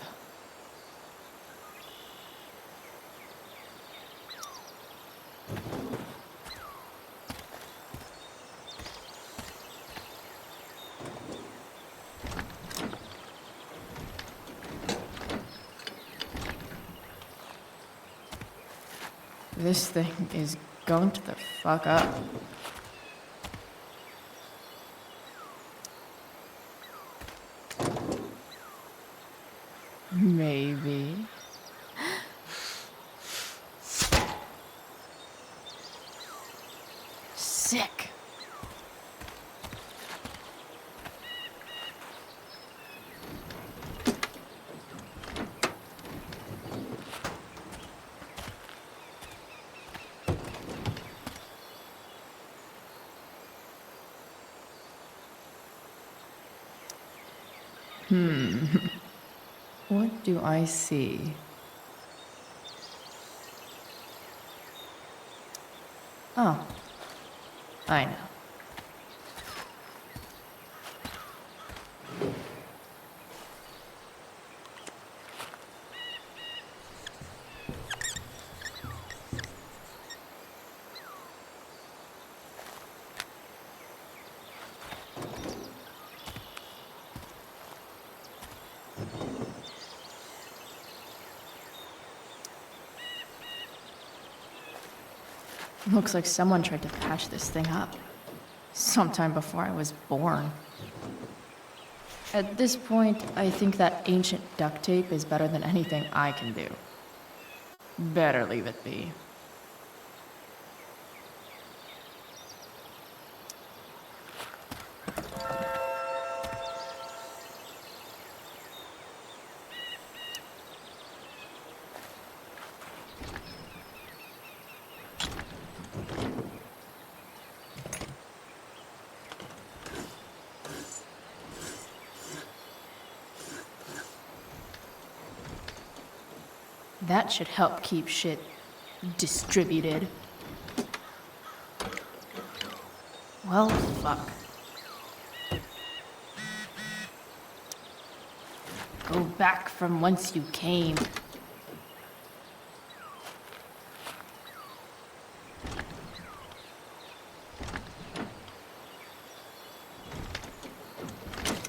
This thing is going to the fuck up. Maybe. Sick. What do I see? Oh, I know. Looks like someone tried to patch this thing up. Sometime before I was born. At this point, I think that ancient duct tape is better than anything I can do. Better leave it be. That should help keep shit distributed. Well, fuck. Go back from whence you came.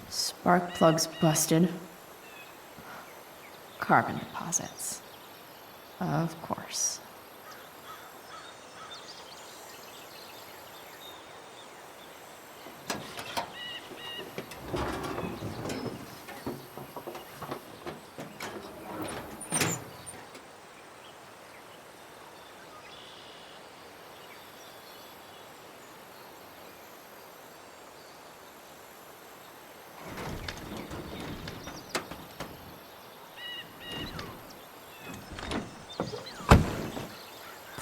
Spark plugs busted. Carbon deposits. Of course.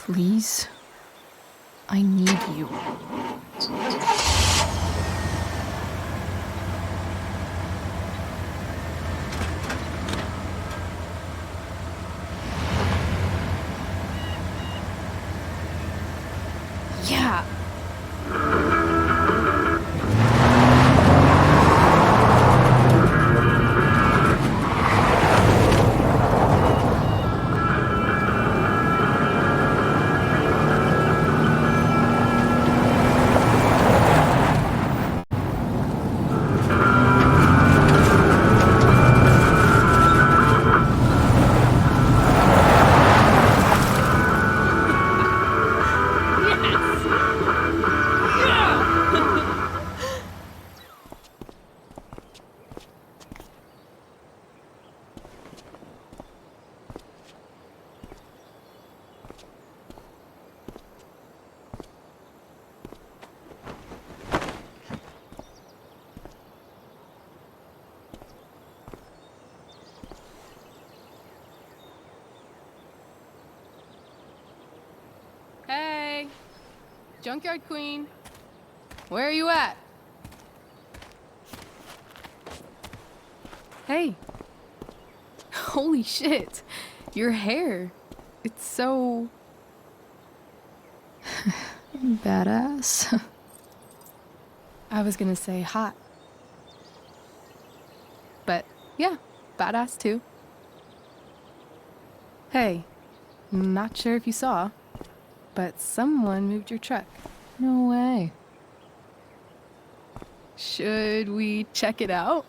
Please, I need you. Yeah. Hey, junkyard queen, where are you at? Hey, holy shit, your hair, it's so badass. I was gonna say hot, but yeah, badass too. Hey, not sure if you saw, but someone moved your truck. No way. Should we check it out?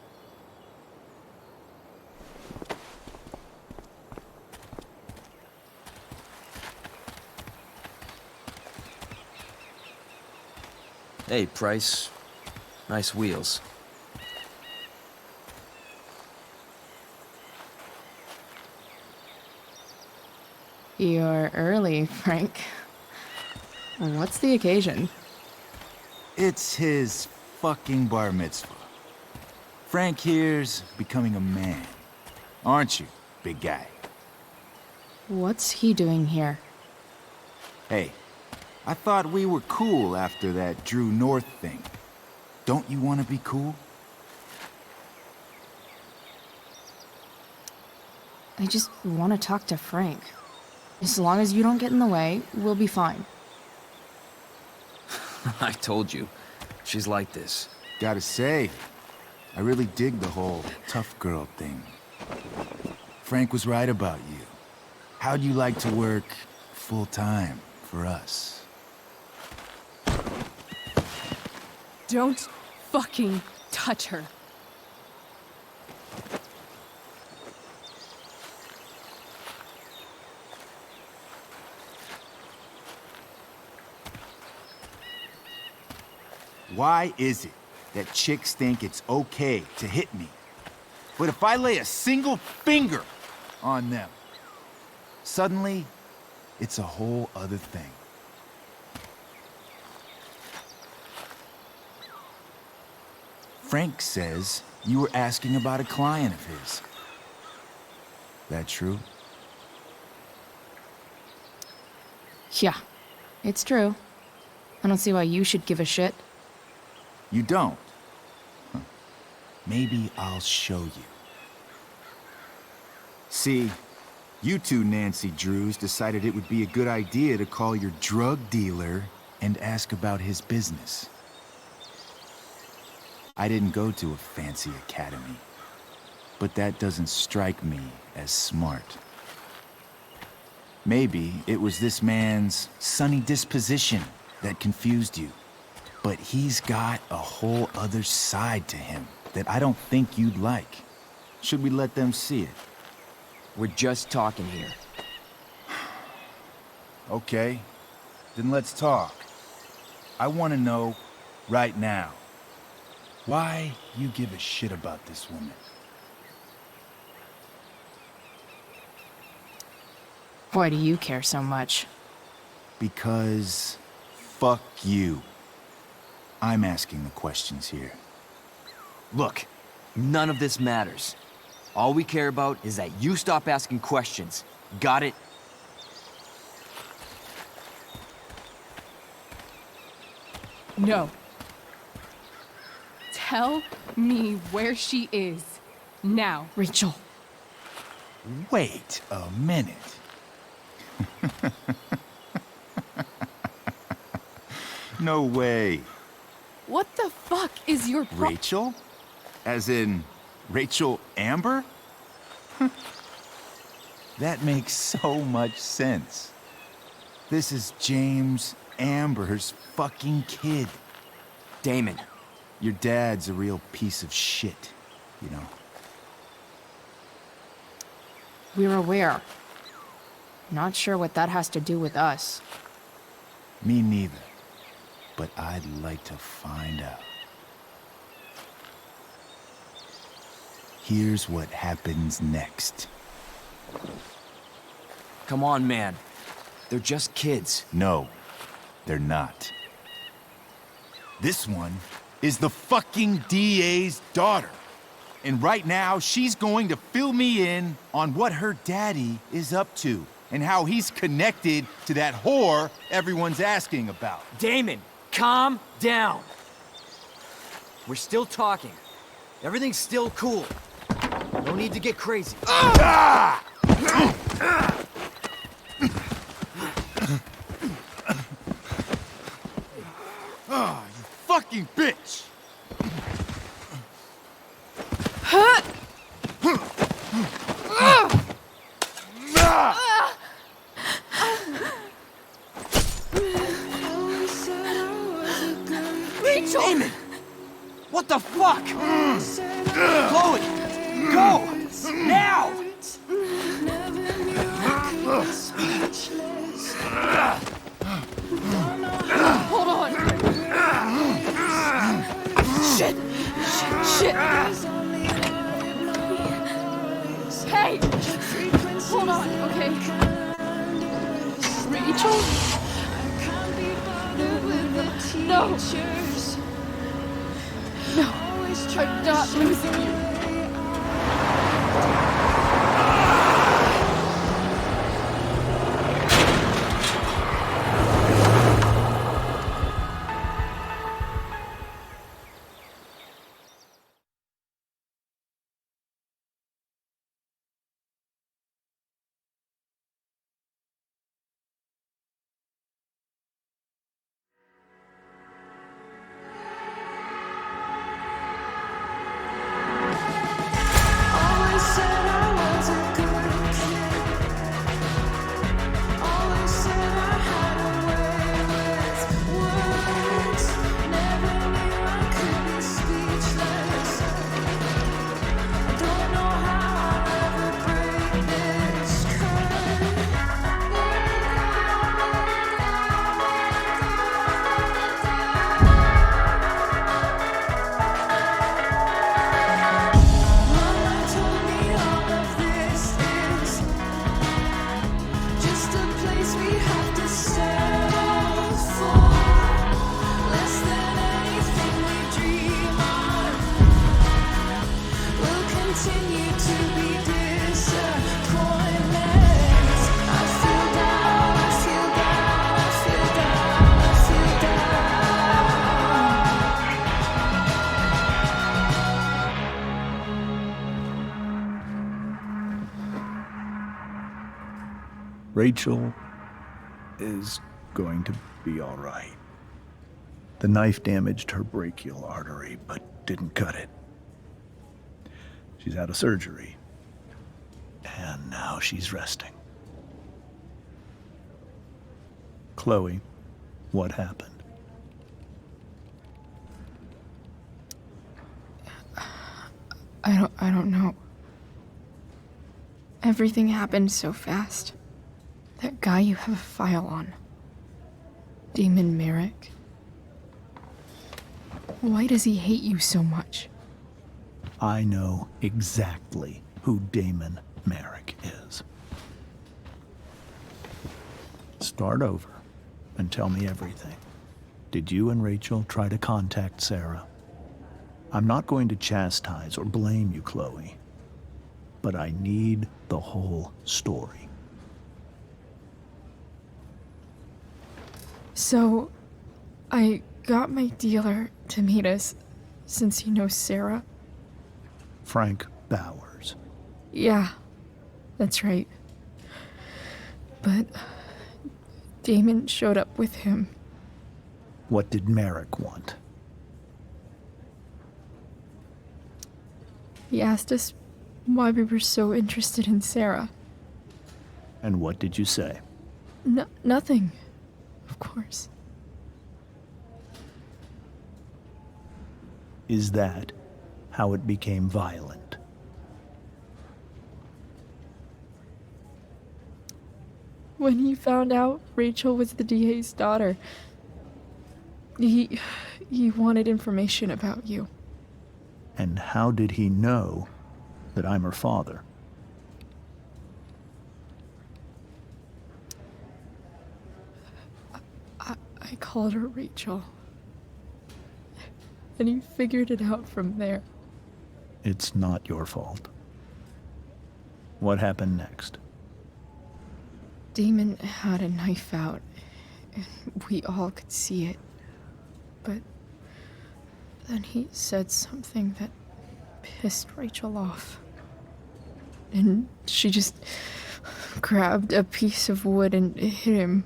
Hey, Price. Nice wheels. You're early, Frank. What's the occasion? It's his fucking bar mitzvah. Frank here's becoming a man. Aren't you, big guy? What's he doing here? Hey, I thought we were cool after that Drew North thing. Don't you want to be cool? I just want to talk to Frank. As long as you don't get in the way, we'll be fine. I told you. She's like this. Gotta say, I really dig the whole tough girl thing. Frank was right about you. How'd you like to work full-time for us? Don't fucking touch her. Why is it that chicks think it's okay to hit me? But if I lay a single finger on them, suddenly, it's a whole other thing. Frank says you were asking about a client of his. That true? Yeah, it's true. I don't see why you should give a shit. You don't? Huh. Maybe I'll show you. See, You two Nancy Drews decided it would be a good idea to call your drug dealer and ask about his business. I didn't go to a fancy academy, but that doesn't strike me as smart. Maybe it was this man's sunny disposition that confused you. But he's got a whole other side to him that I don't think you'd like. Should we let them see it? We're just talking here. Okay, then let's talk. I want to know right now why you give a shit about this woman. Why do you care so much? Because fuck you. I'm asking the questions here. Look, none of this matters. All we care about is that you stop asking questions. Got it? No. Tell me where she is. Now. Rachel. Wait a minute. No way. What the fuck is your Rachel? As in, Rachel Amber? That makes so much sense. This is James Amber's fucking kid. Damon. Your dad's a real piece of shit, you know. We're aware. Not sure what that has to do with us. Me neither. But I'd like to find out. Here's what happens next. Come on, man. They're just kids. No, they're not. This one is the fucking DA's daughter. And right now, she's going to fill me in on what her daddy is up to and how he's connected to that whore everyone's asking about. Damon, calm down. We're still talking. Everything's still cool. No need to get crazy. Ah! Oh, you fucking bitch! Rachel! Damon! What the fuck? Chloe! Go! Now! Hold on! Shit! Shit! Hey! Hold on, okay? Rachel? No! No! I'm not losing you! Rachel is going to be all right. The knife damaged her brachial artery, but didn't cut it. She's had a surgery, and now she's resting. Chloe, what happened? I don't know. Everything happened so fast. That guy you have a file on. Damon Merrick. Why does he hate you so much? I know exactly who Damon Merrick is. Start over and tell me everything. Did you and Rachel try to contact Sera? I'm not going to chastise or blame you, Chloe, but I need the whole story. So, I got my dealer to meet us, since he knows Sera. Frank Bowers. Yeah, that's right. But Damon showed up with him. What did Merrick want? He asked us why we were so interested in Sera. And what did you say? Nothing, of course. Is that how it became violent? When he found out Rachel was the DA's daughter, he wanted information about you. And how did he know that I'm her father? I called her Rachel. And he figured it out from there. It's not your fault. What happened next? Damon had a knife out, and we all could see it. But then he said something that pissed Rachel off. And she just grabbed a piece of wood and hit him.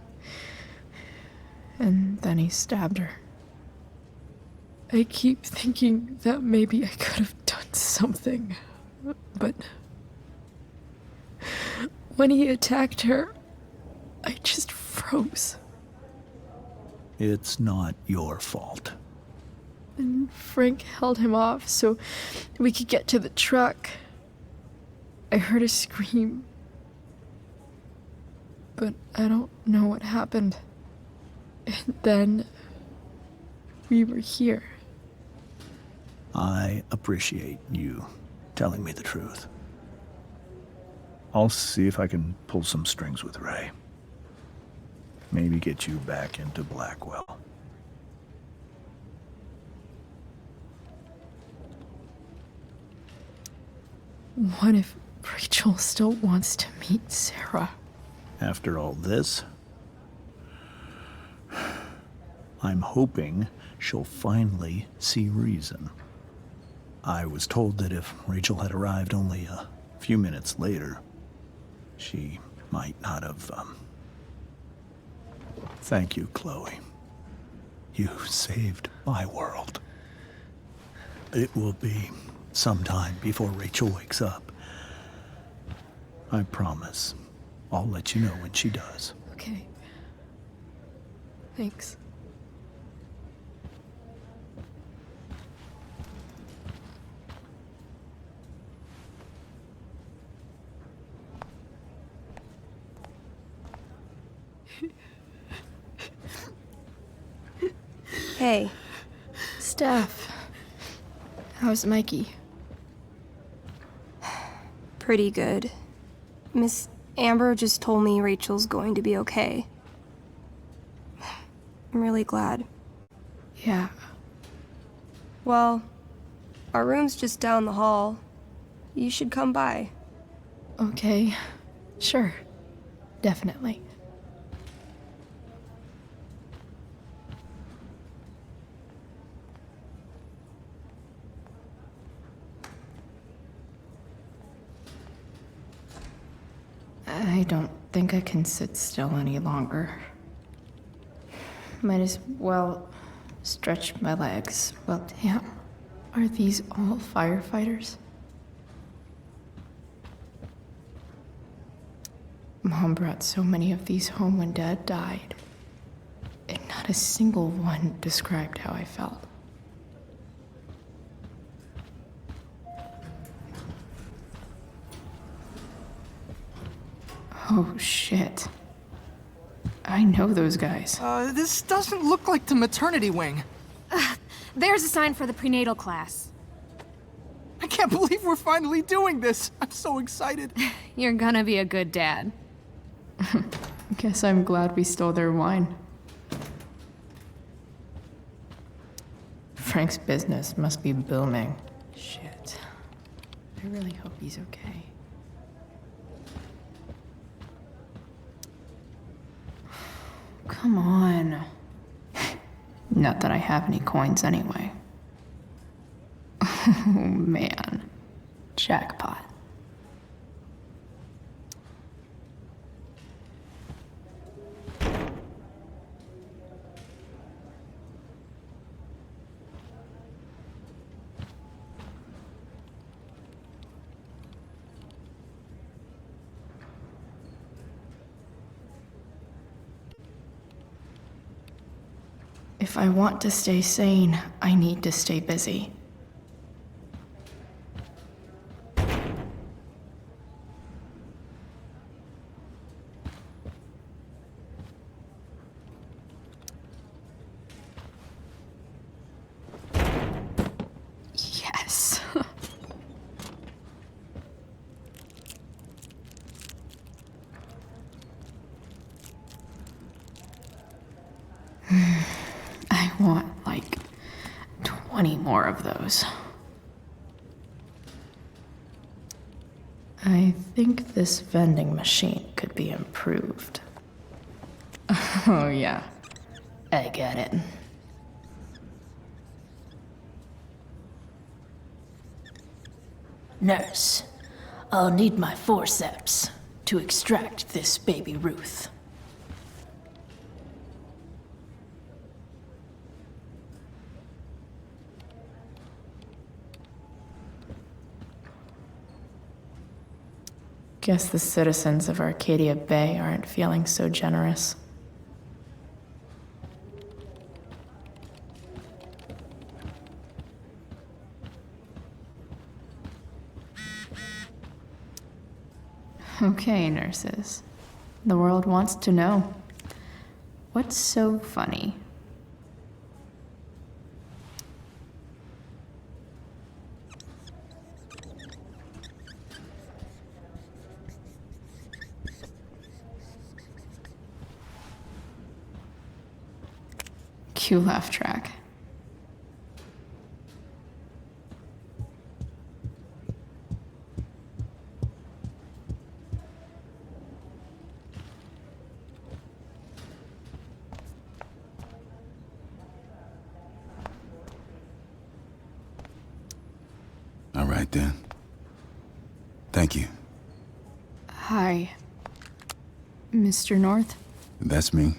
And then he stabbed her. I keep thinking that maybe I could have done something, but when he attacked her, I just froze. It's not your fault. And Frank held him off so we could get to the truck. I heard a scream, but I don't know what happened. And then we were here. I appreciate you telling me the truth. I'll see if I can pull some strings with Ray. Maybe get you back into Blackwell. What if Rachel still wants to meet Sera? After all this, I'm hoping she'll finally see reason. I was told that if Rachel had arrived only a few minutes later, she might not have, Thank you, Chloe. You saved my world. It will be some time before Rachel wakes up. I promise. I'll let you know when she does. Okay. Thanks. Hey. Steph. How's Mikey? Pretty good. Miss Amber just told me Rachel's going to be okay. I'm really glad. Yeah. Well, our room's just down the hall. You should come by. Okay. Sure. Definitely. I don't think I can sit still any longer. Might as well stretch my legs. Well, damn. Are these all firefighters? Mom brought so many of these home when Dad died, and not a single one described how I felt. Oh, shit. I know those guys. This doesn't look like the maternity wing. There's a sign for the prenatal class. I can't believe we're finally doing this. I'm so excited. You're gonna be a good dad. Guess I'm glad we stole their wine. Frank's business must be booming. Shit. I really hope he's okay. Come on. Not that I have any coins anyway. Oh man. Jackpot. If I want to stay sane, I need to stay busy. Yes. I want, like, 20 more of those. I think this vending machine could be improved. Oh, yeah. I get it. Nurse, I'll need my forceps to extract this baby Ruth. Guess the citizens of Arcadia Bay aren't feeling so generous. Okay, nurses. The world wants to know. What's so funny? Cue laugh track. All right, then. Thank you. Hi, Mr. North. That's me.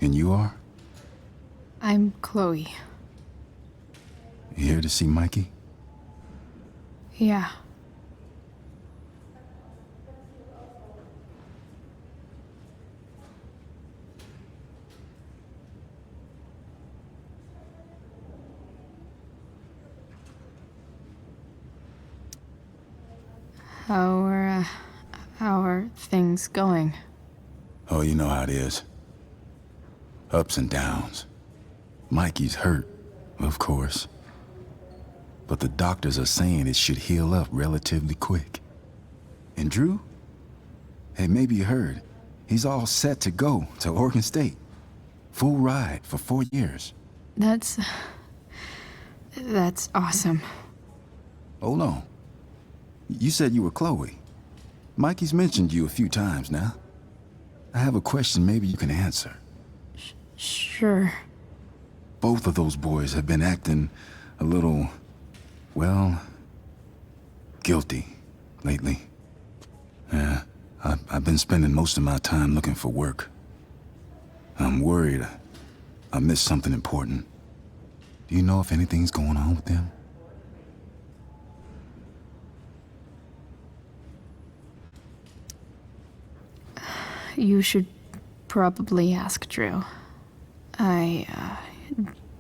And you are? I'm Chloe. You here to see Mikey? Yeah. How are things going? Oh, you know how it is. Ups and downs. Mikey's hurt, of course. But the doctors are saying it should heal up relatively quick. And Drew? Hey, maybe you heard. He's all set to go to Oregon State. Full ride for 4 years. That's awesome. Hold on. You said you were Chloe. Mikey's mentioned you a few times now. I have a question maybe you can answer. Sure. Both of those boys have been acting a little, well, guilty lately. Yeah, I've been spending most of my time looking for work. I'm worried I missed something important. Do you know if anything's going on with them? You should probably ask Drew. I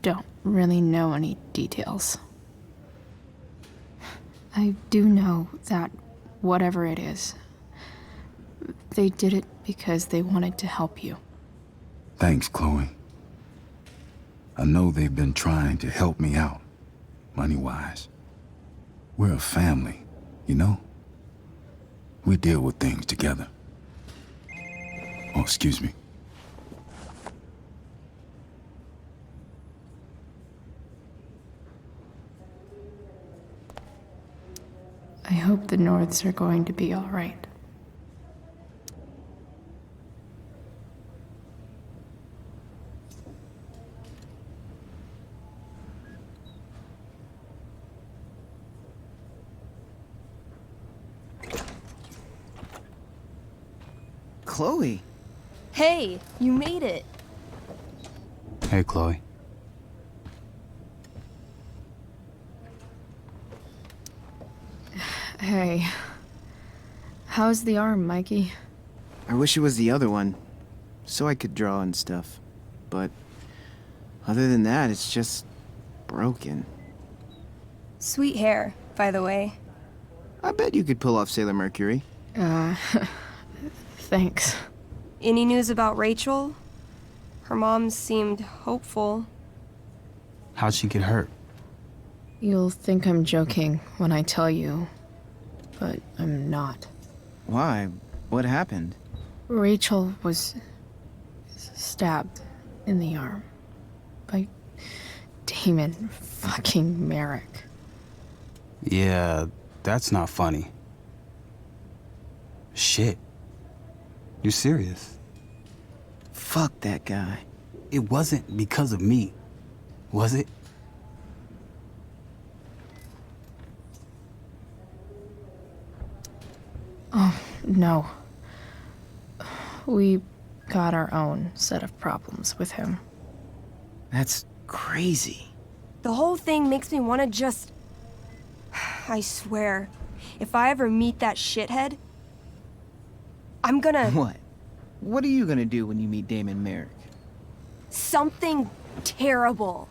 don't really know any details. I do know that whatever it is, they did it because they wanted to help you. Thanks, Chloe. I know they've been trying to help me out, money-wise. We're a family, you know? We deal with things together. Oh, excuse me. I hope the Norths are going to be all right. Chloe. Hey, you made it. Hey, Chloe. Hey. How's the arm, Mikey? I wish it was the other one, so I could draw and stuff. But other than that, it's just broken. Sweet hair, by the way. I bet you could pull off Sailor Mercury. Thanks. Any news about Rachel? Her mom seemed hopeful. How'd she get hurt? You'll think I'm joking when I tell you, but I'm not. Why? What happened? Rachel was stabbed in the arm by Damon fucking Merrick. Yeah, that's not funny. Shit. You're serious? Fuck that guy. It wasn't because of me, was it? Oh, no. We got our own set of problems with him. That's crazy. The whole thing makes me want to just... I swear, if I ever meet that shithead, I'm gonna... What? What are you gonna do when you meet Damon Merrick? Something terrible.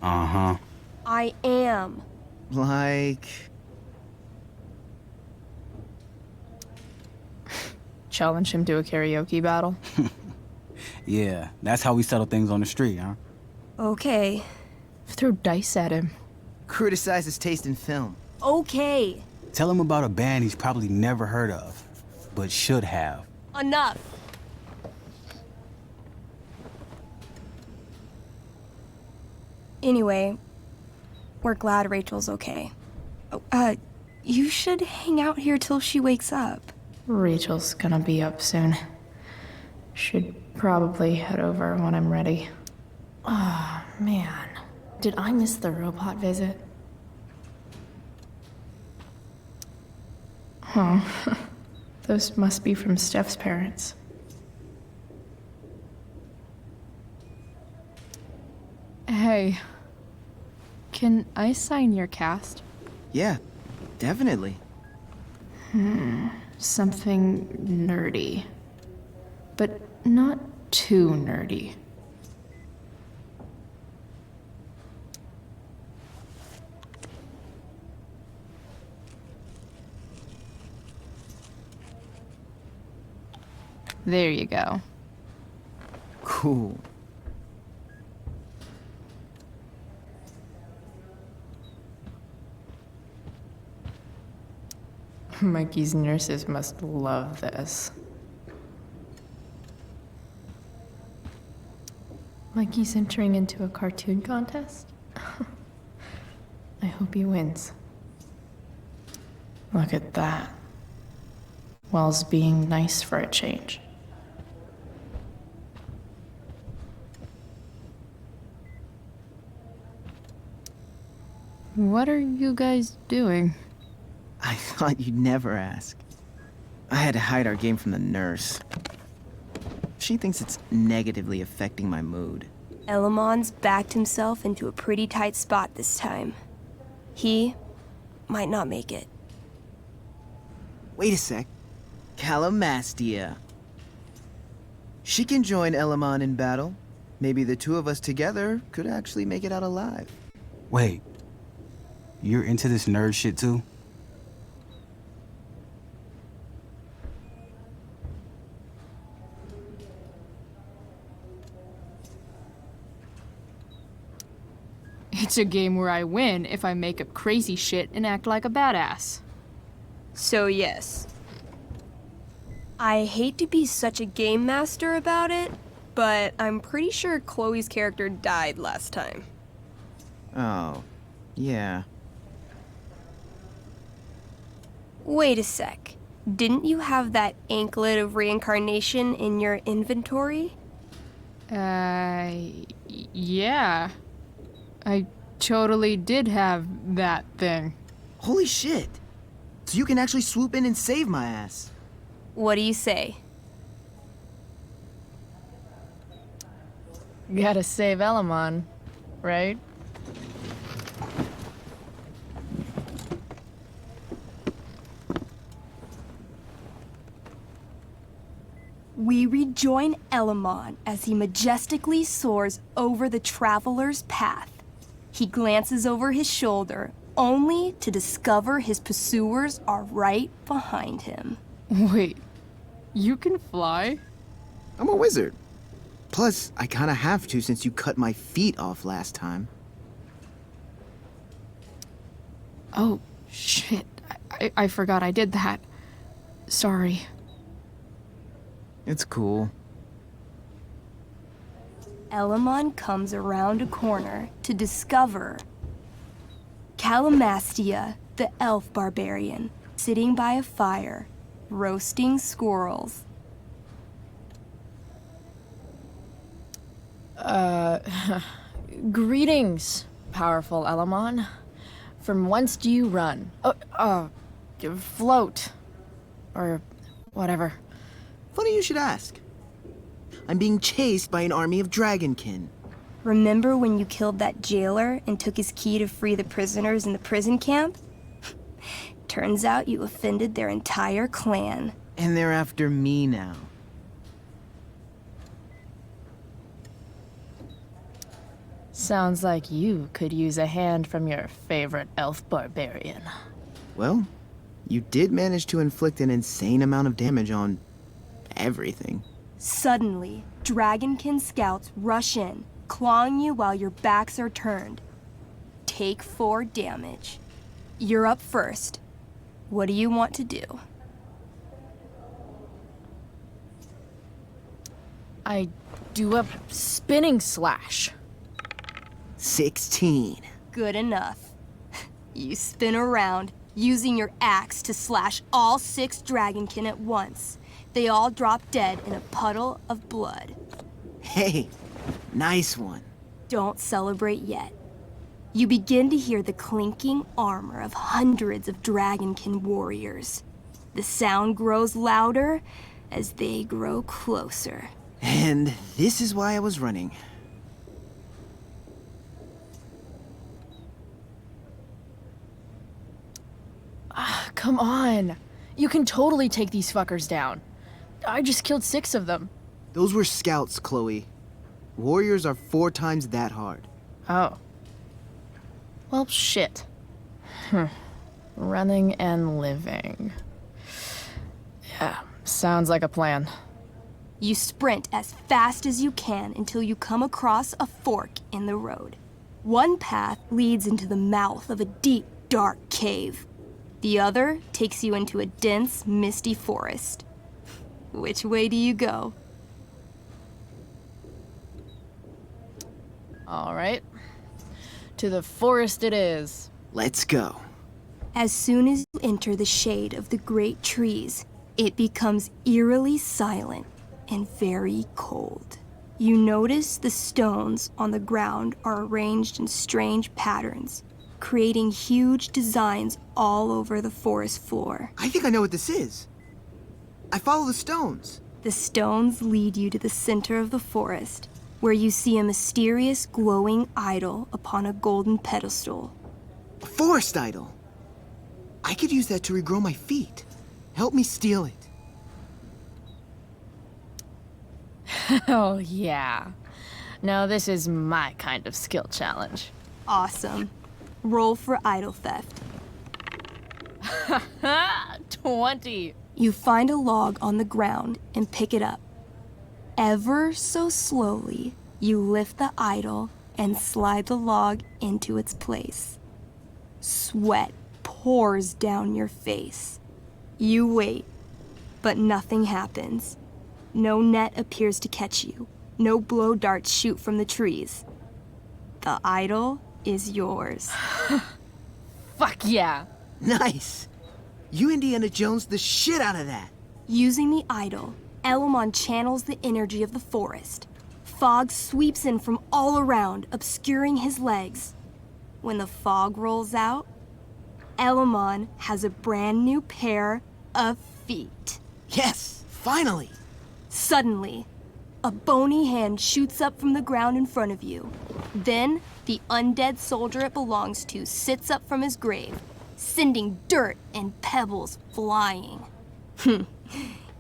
Uh-huh. I am. Like... Challenge him to a karaoke battle? Yeah, that's how we settle things on the street, huh? Okay. Throw dice at him. Criticize his taste in film. Okay. Tell him about a band he's probably never heard of, but should have. Enough. Anyway, we're glad Rachel's okay. You should hang out here till she wakes up. Rachel's gonna be up soon. Should probably head over when I'm ready. Ah, man. Did I miss the robot visit? Huh. Those must be from Steph's parents. Hey. Can I sign your cast? Yeah, definitely. Something nerdy. But not too nerdy. There you go. Cool. Mikey's nurses must love this. Mikey's entering into a cartoon contest? I hope he wins. Look at that. Wells being nice for a change. What are you guys doing? I thought you'd never ask. I had to hide our game from the nurse. She thinks it's negatively affecting my mood. Elamon's backed himself into a pretty tight spot this time. He might not make it. Wait a sec. Calamastia. She can join Elamon in battle. Maybe the two of us together could actually make it out alive. Wait. You're into this nerd shit too? It's a game where I win if I make up crazy shit and act like a badass. So yes. I hate to be such a game master about it, but I'm pretty sure Chloe's character died last time. Oh, yeah. Wait a sec. Didn't you have that anklet of reincarnation in your inventory? Yeah. I totally did have that thing. Holy shit! So you can actually swoop in and save my ass. What do you say? Gotta save Elamon, right? We rejoin Elamon as he majestically soars over the traveler's path. He glances over his shoulder, only to discover his pursuers are right behind him. Wait, you can fly? I'm a wizard. Plus, I kinda have to since you cut my feet off last time. Oh, shit. I forgot I did that. Sorry. It's cool. Elamon comes around a corner to discover Calamastia, the elf barbarian, sitting by a fire, roasting squirrels. Greetings, powerful Elamon. From whence do you run? Float. Or whatever. Funny you should ask. I'm being chased by an army of dragonkin. Remember when you killed that jailer and took his key to free the prisoners in the prison camp? Turns out you offended their entire clan. And they're after me now. Sounds like you could use a hand from your favorite elf barbarian. Well, you did manage to inflict an insane amount of damage on everything. Suddenly, dragonkin scouts rush in, clawing you while your backs are turned. Take 4 damage. You're up first. What do you want to do? I do a spinning slash. 16. Good enough. You spin around, using your axe to slash all 6 dragonkin at once. They all drop dead in a puddle of blood. Hey, nice one. Don't celebrate yet. You begin to hear the clinking armor of hundreds of dragonkin warriors. The sound grows louder as they grow closer. And this is why I was running. Come on. You can totally take these fuckers down. I just killed 6 of them. Those were scouts, Chloe. Warriors are 4 times that hard. Oh. Well, shit. Running and living. Yeah, sounds like a plan. You sprint as fast as you can until you come across a fork in the road. One path leads into the mouth of a deep, dark cave. The other takes you into a dense, misty forest. Which way do you go? All right. To the forest it is. Let's go. As soon as you enter the shade of the great trees, it becomes eerily silent and very cold. You notice the stones on the ground are arranged in strange patterns, creating huge designs all over the forest floor. I think I know what this is. I follow the stones. The stones lead you to the center of the forest, where you see a mysterious glowing idol upon a golden pedestal. A forest idol. I could use that to regrow my feet. Help me steal it. Oh, yeah. Now this is my kind of skill challenge. Awesome. Roll for idol theft. 20. You find a log on the ground and pick it up. Ever so slowly, you lift the idol and slide the log into its place. Sweat pours down your face. You wait, but nothing happens. No net appears to catch you. No blow darts shoot from the trees. The idol is yours. Fuck yeah. Nice. You Indiana Jones the shit out of that. Using the idol, Elamon channels the energy of the forest. Fog sweeps in from all around, obscuring his legs. When the fog rolls out, Elamon has a brand new pair of feet. Yes, finally. Suddenly, a bony hand shoots up from the ground in front of you. Then, the undead soldier it belongs to sits up from his grave, sending dirt and pebbles flying.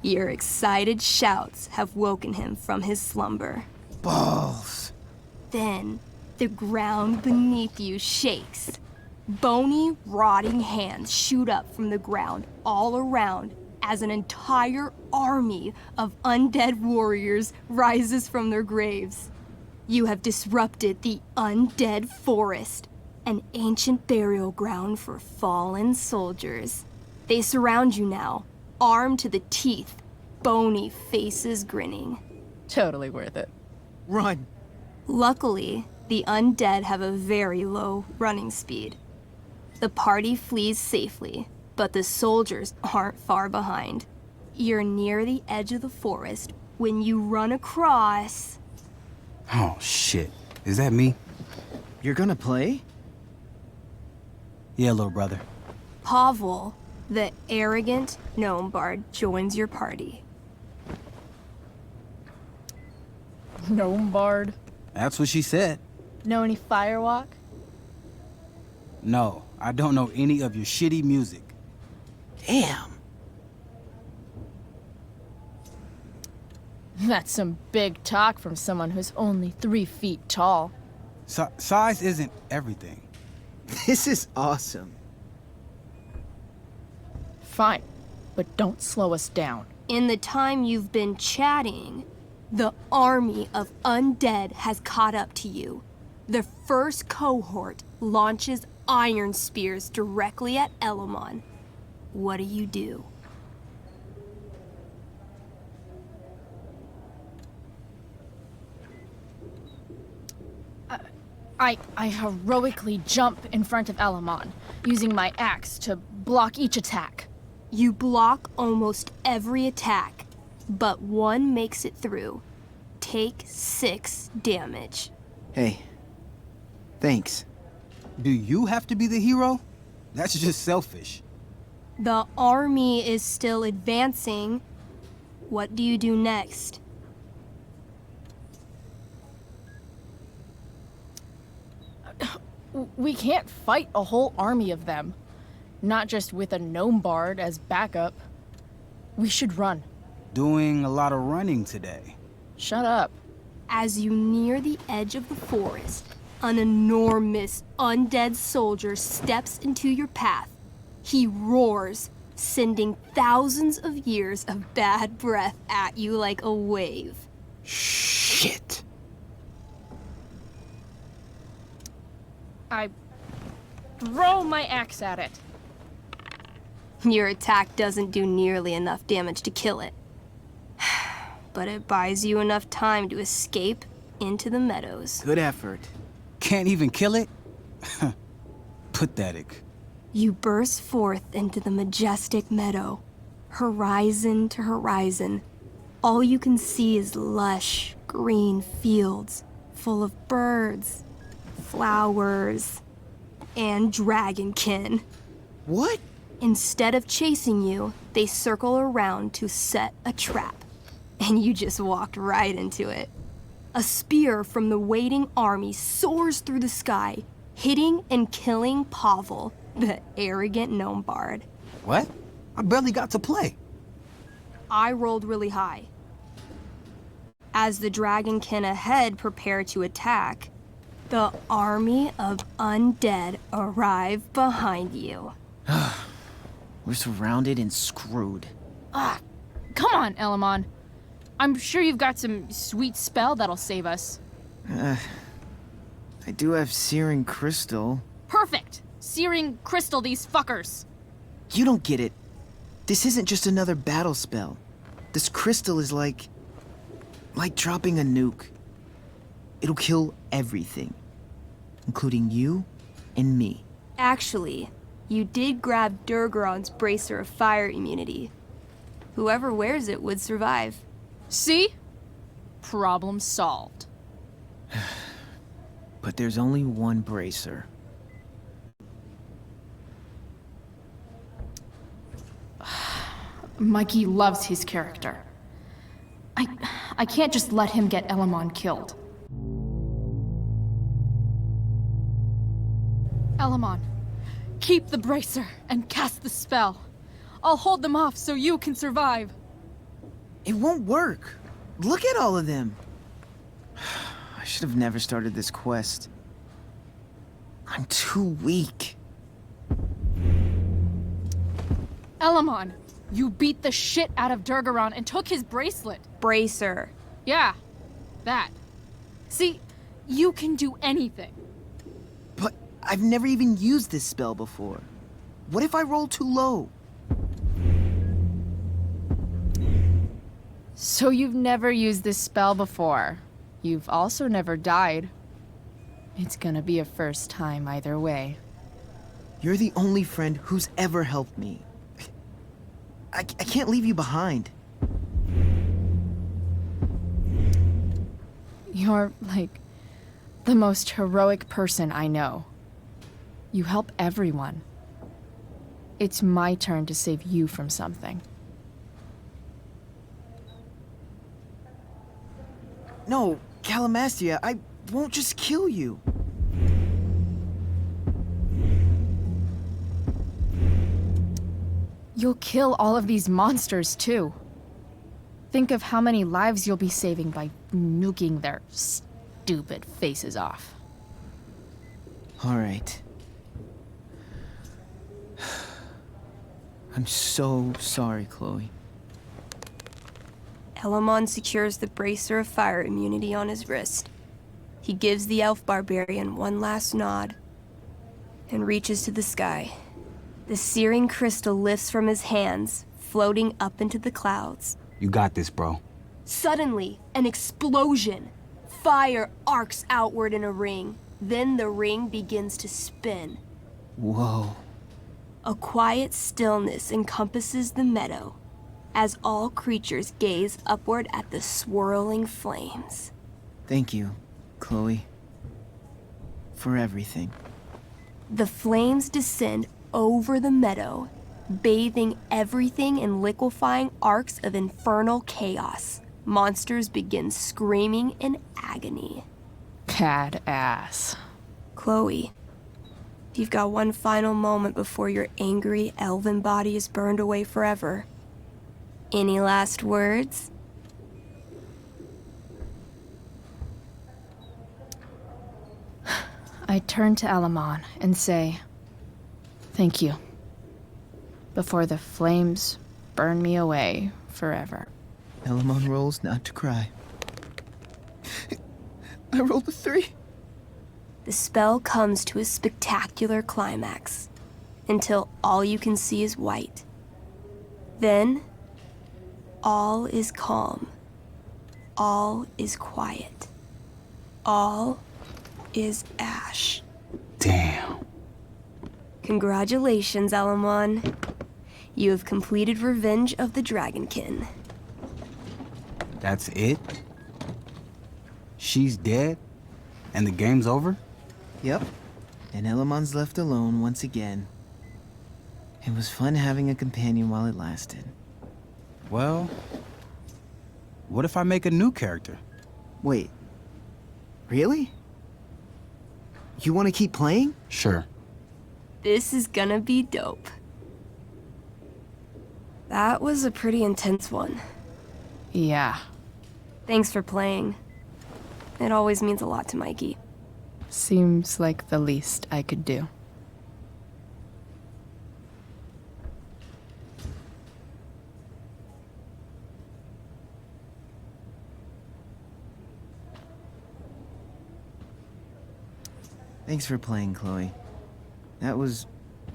Your excited shouts have woken him from his slumber. Balls. Then, the ground beneath you shakes. Bony, rotting hands shoot up from the ground all around as an entire army of undead warriors rises from their graves. You have disrupted the undead forest, an ancient burial ground for fallen soldiers. They surround you now, armed to the teeth, bony faces grinning. Totally worth it. Run. Luckily, the undead have a very low running speed. The party flees safely, but the soldiers aren't far behind. You're near the edge of the forest when you run across... Oh, shit. Is that me? You're gonna play? Yeah, little brother. Pavel, the arrogant gnome bard, joins your party. Gnome bard? That's what she said. Know any firewalk? No, I don't know any of your shitty music. Damn. That's some big talk from someone who's only 3 feet tall. Size isn't everything. This is awesome. Fine, but don't slow us down. In the time you've been chatting, the army of undead has caught up to you. The first cohort launches iron spears directly at Elamon. What do? I heroically jump in front of Elamon, using my axe to block each attack. You block almost every attack, but one makes it through. Take 6 damage. Hey, thanks. Do you have to be the hero? That's just selfish. The army is still advancing. What do you do next? We can't fight a whole army of them. Not just with a gnome bard as backup. We should run. Doing a lot of running today. Shut up. As you near the edge of the forest, an enormous undead soldier steps into your path. He roars, sending thousands of years of bad breath at you like a wave. Shit. I throw my axe at it. Your attack doesn't do nearly enough damage to kill it. But it buys you enough time to escape into the meadows. Good effort. Can't even kill it? Pathetic. You burst forth into the majestic meadow, horizon to horizon. All you can see is lush, green fields full of birds, flowers, and dragonkin. What? Instead of chasing you, they circle around to set a trap. And you just walked right into it. A spear from the waiting army soars through the sky, hitting and killing Pavel, the arrogant gnome bard. What? I barely got to play. I rolled really high. As the dragonkin ahead prepare to attack, the army of undead arrive behind you. We're surrounded and screwed. Ah, come on, Elamon. I'm sure you've got some sweet spell that'll save us. I do have searing crystal. Perfect! Searing crystal these fuckers. You don't get it. This isn't just another battle spell. This crystal is like dropping a nuke. It'll kill everything, including you and me. Actually, you did grab Durgaron's bracer of fire immunity. Whoever wears it would survive. See? Problem solved. But there's only one bracer. Mikey loves his character. I can't just let him get Elamon killed. Elamon, keep the bracer and cast the spell. I'll hold them off so you can survive. It won't work. Look at all of them. I should have never started this quest. I'm too weak. Elamon, you beat the shit out of Durgaron and took his bracelet. Bracer. Yeah, that. See, you can do anything. But I've never even used this spell before. What if I roll too low? So you've never used this spell before. You've also never died. It's gonna be a first time either way. You're the only friend who's ever helped me. I can't leave you behind. You're, like, the most heroic person I know. You help everyone. It's my turn to save you from something. No, Calamastia, I won't just kill you. You'll kill all of these monsters, too. Think of how many lives you'll be saving by nuking their stupid faces off. All right. I'm so sorry, Chloe. Elamon secures the bracer of fire immunity on his wrist. He gives the elf barbarian one last nod and reaches to the sky. The searing crystal lifts from his hands, floating up into the clouds. You got this, bro. Suddenly, an explosion. Fire arcs outward in a ring. Then the ring begins to spin. Whoa. A quiet stillness encompasses the meadow as all creatures gaze upward at the swirling flames. Thank you, Chloe, for everything. The flames descend over the meadow, bathing everything in liquefying arcs of infernal chaos. Monsters begin screaming in agony. Badass. Chloe, you've got one final moment before your angry elven body is burned away forever. Any last words? I turn to Elamon and say, thank you. Before the flames burn me away forever. Elamon rolls not to cry. I rolled a 3. The spell comes to a spectacular climax, until all you can see is white. Then, all is calm. All is quiet. All is ash. Damn. Congratulations, Elamon. You have completed Revenge of the Dragonkin. That's it? She's dead? And the game's over? Yep. And Elamon's left alone once again. It was fun having a companion while it lasted. Well, what if I make a new character? Wait, really? You want to keep playing? Sure. This is gonna be dope. That was a pretty intense one. Yeah. Thanks for playing. It always means a lot to Mikey. Seems like the least I could do. Thanks for playing, Chloe. That was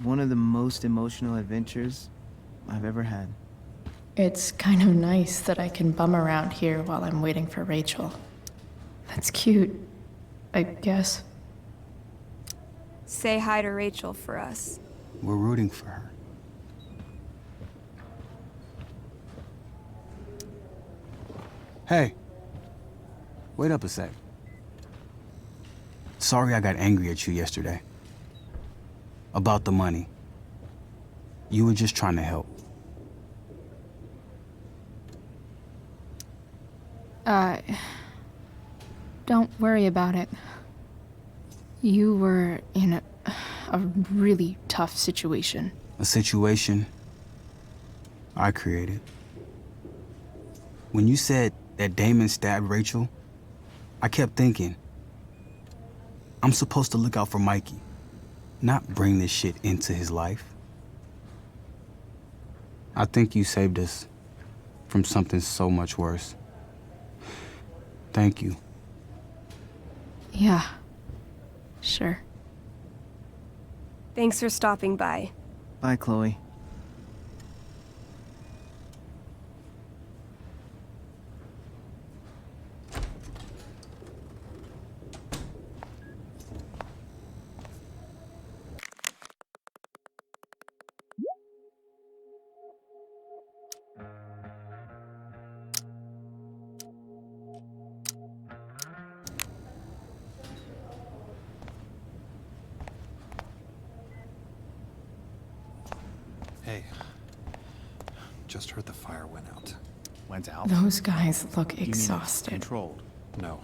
one of the most emotional adventures I've ever had. It's kind of nice that I can bum around here while I'm waiting for Rachel. That's cute, I guess. Say hi to Rachel for us. We're rooting for her. Hey. Wait up a sec. Sorry I got angry at you yesterday. About the money. You were just trying to help. Don't worry about it. You were in a really tough situation. A situation I created. When you said that Damon stabbed Rachel, I kept thinking, I'm supposed to look out for Mikey, not bring this shit into his life. I think you saved us from something so much worse. Thank you. Yeah, sure. Thanks for stopping by. Bye, Chloe. Hey, just heard the fire went out. Went out? Those guys look You mean it's exhausted. controlled? No,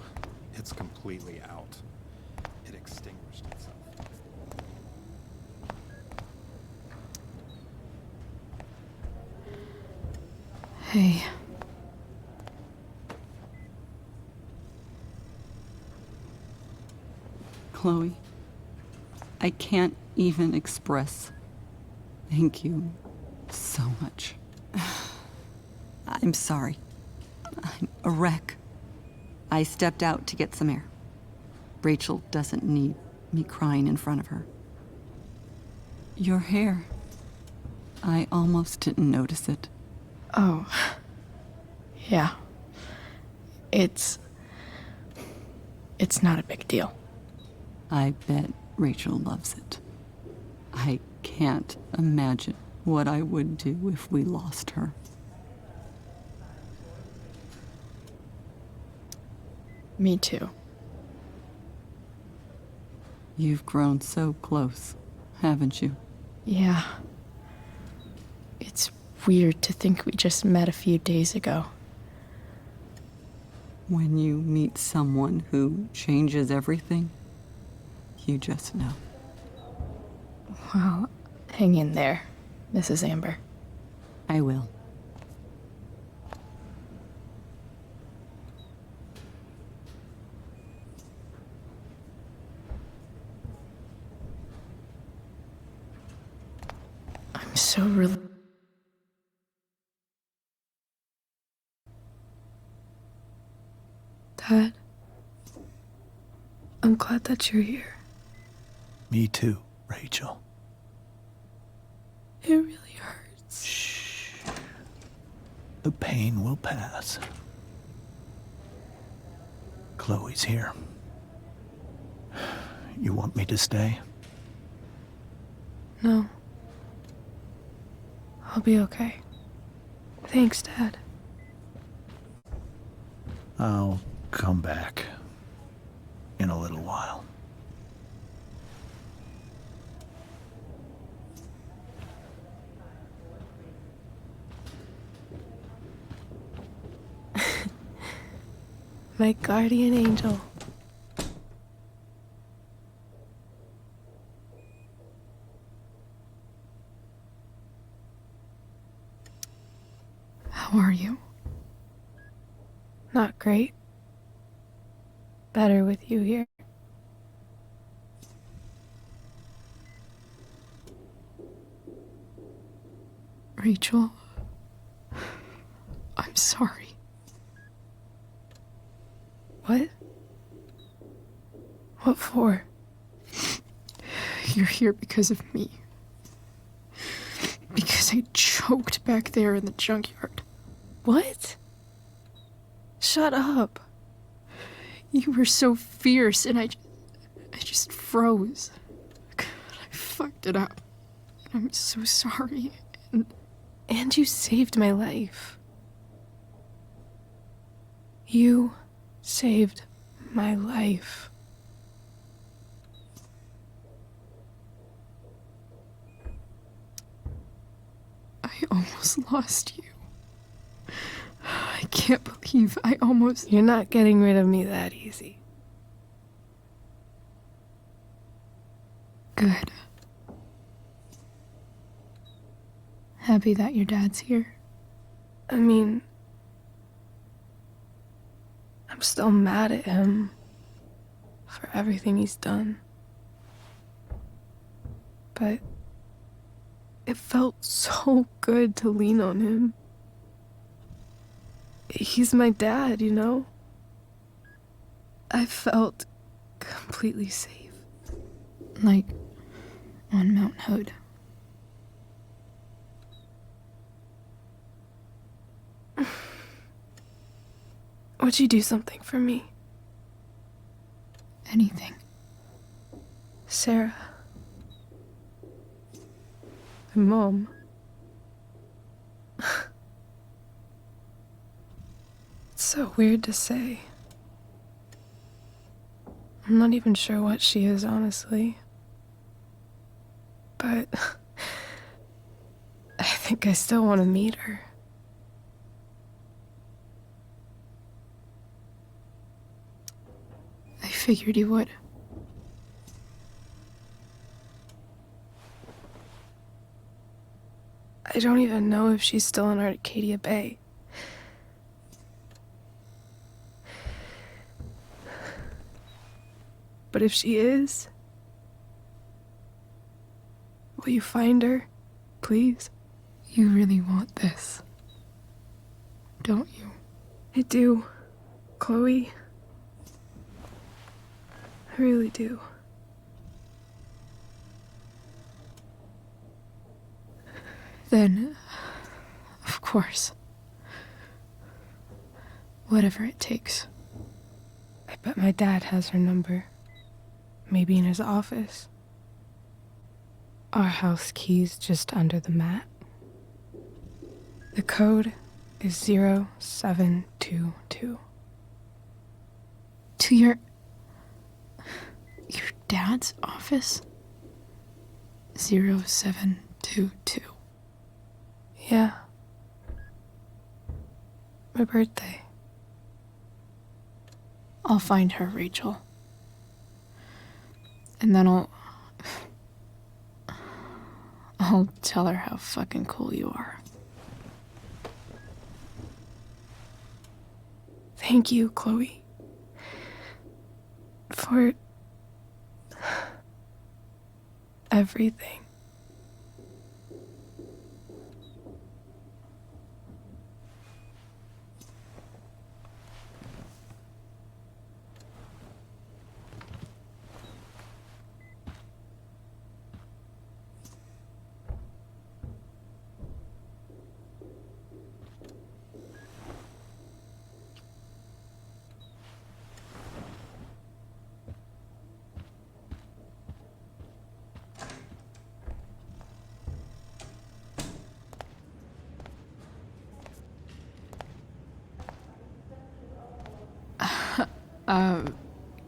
it's completely out. It extinguished itself. Hey. Chloe, I can't even express thank you so much. I'm sorry. I'm a wreck. I stepped out to get some air. Rachel doesn't need me crying in front of her. Your hair. I almost didn't notice it. Oh. Yeah. It's not a big deal. I bet Rachel loves it. I can't imagine what I would do if we lost her. Me too. You've grown so close, haven't you? Yeah. It's weird to think we just met a few days ago. When you meet someone who changes everything, you just know. Well, hang in there, Mrs. Amber. I will. I'm so relieved. Dad, I'm glad that you're here. Me too, Rachel. It really hurts. Shh. The pain will pass. Chloe's here. You want me to stay? No. I'll be okay. Thanks, Dad. I'll come back in a little while. My guardian angel. How are you? Not great. Better with you here. Rachel, I'm sorry. What? What for? You're here because of me. Because I choked back there in the junkyard. What? Shut up. You were so fierce and I just froze. I fucked it up. I'm so sorry. And you saved my life. You saved my life. I almost lost you. I can't believe I almost... You're not getting rid of me that easy. Good. Happy that your dad's here. I mean, I'm still mad at him for everything he's done. But it felt so good to lean on him. He's my dad, you know? I felt completely safe. Like on Mount Hood. Would you do something for me? Anything. Sera. My mom. It's so weird to say. I'm not even sure what she is, honestly. But I think I still want to meet her. I figured you would. I don't even know if she's still in Arcadia Bay. But if she is, will you find her, please? You really want this, don't you? I do, Chloe. I really do. Then, of course. Whatever it takes. I bet my dad has her number. Maybe in his office. Our house key's just under the mat. The code is 0722. To your dad's office? 0722. Yeah. My birthday. I'll find her, Rachel. And then I'll tell her how fucking cool you are. Thank you, Chloe. For everything.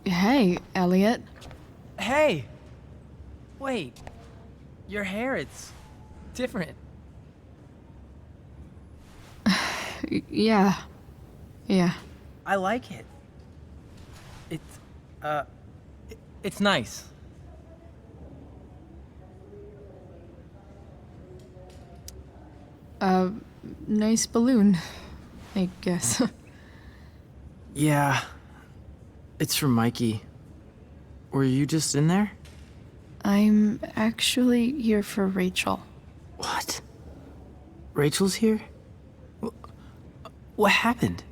Hey, Elliot. Hey! Wait. Your hair, it's different. Yeah. I like it. It's nice. Nice balloon, I guess. Yeah. It's from Mikey. Were you just in there? I'm actually here for Rachel. What? Rachel's here? What happened?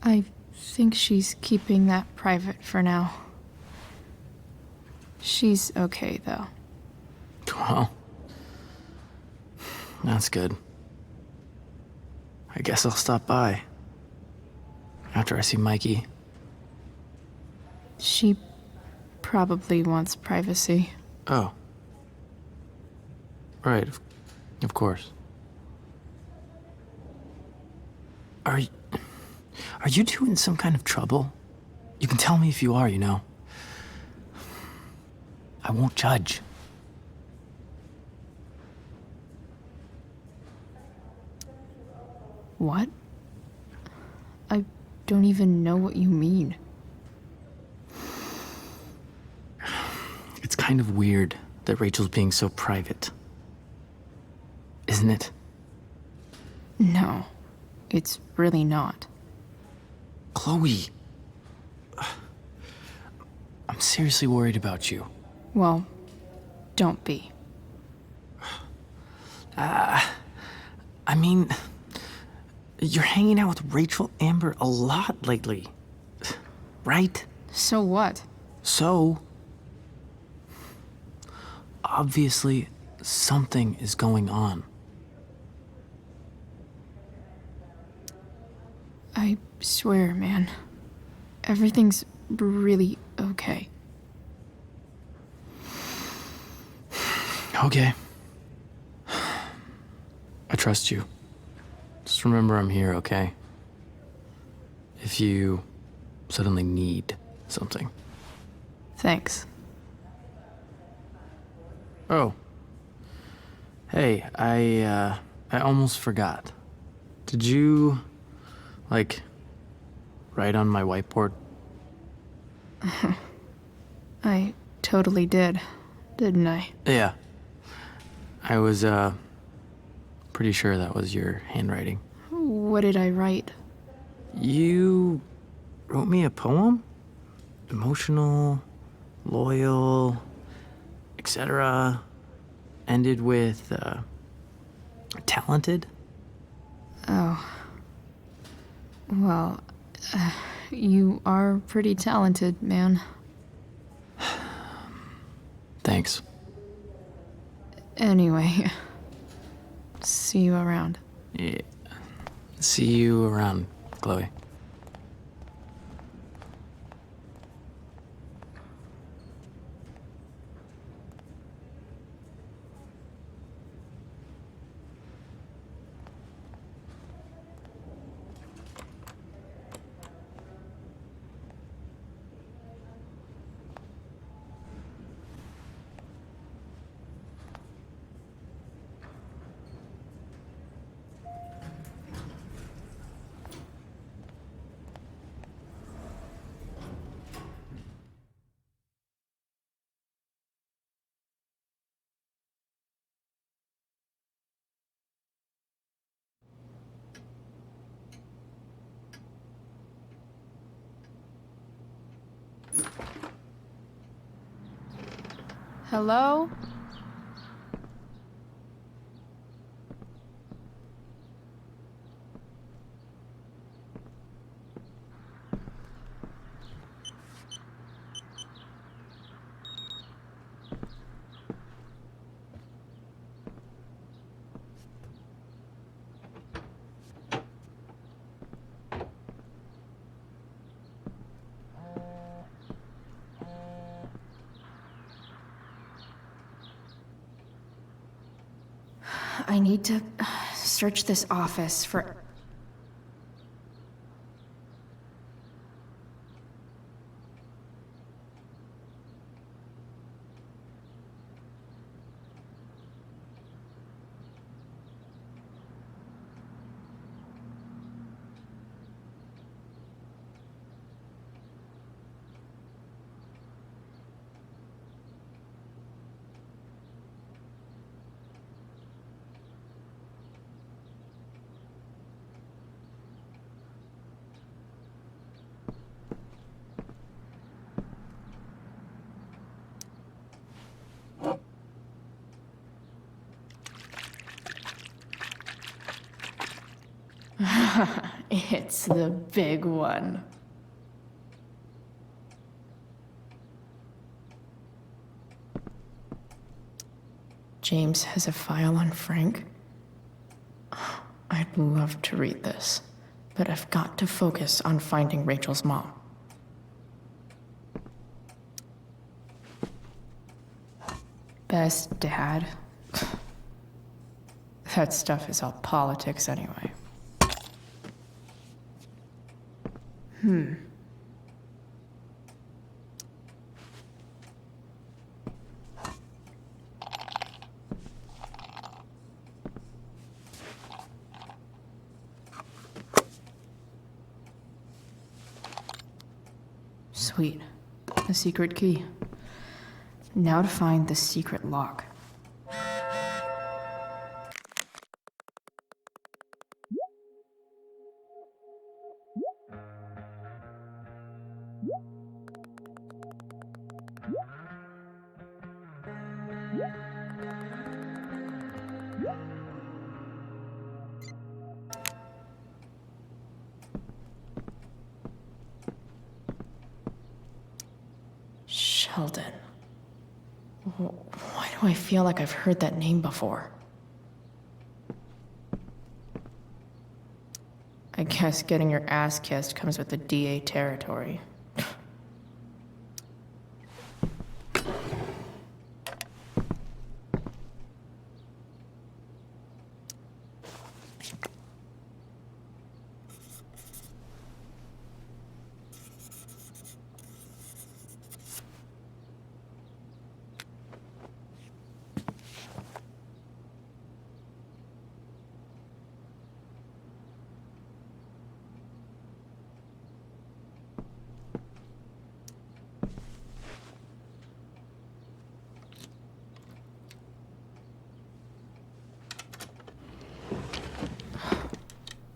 I think she's keeping that private for now. She's okay, though. Well, that's good. I guess I'll stop by after I see Mikey. She probably wants privacy. Oh. Right, of course. Are you two in some kind of trouble? You can tell me if you are, you know. I won't judge. What? I don't even know what you mean. It's kind of weird that Rachel's being so private. Isn't it? No, it's really not. Chloe. I'm seriously worried about you. Well, don't be. I mean, you're hanging out with Rachel Amber a lot lately, right? So what? So, obviously, something is going on. I swear, man. Everything's really okay. Okay. I trust you. Just remember I'm here, okay? If you suddenly need something. Thanks. Oh. Hey, I almost forgot. Did you, write on my whiteboard? I totally did, didn't I? Yeah. I was, pretty sure that was your handwriting. What did I write? You wrote me a poem? Emotional, loyal, etc. Ended with, talented? Oh. Well, you are pretty talented, man. Thanks. Anyway, see you around. Yeah. See you around, Chloe. Hello? I need to search this office for... It's the big one. James has a file on Frank. I'd love to read this, but I've got to focus on finding Rachel's mom. Best dad? That stuff is all politics anyway. Sweet. A secret key. Now to find the secret lock. Sheldon. Why do I feel like I've heard that name before? I guess getting your ass kissed comes with the DA territory.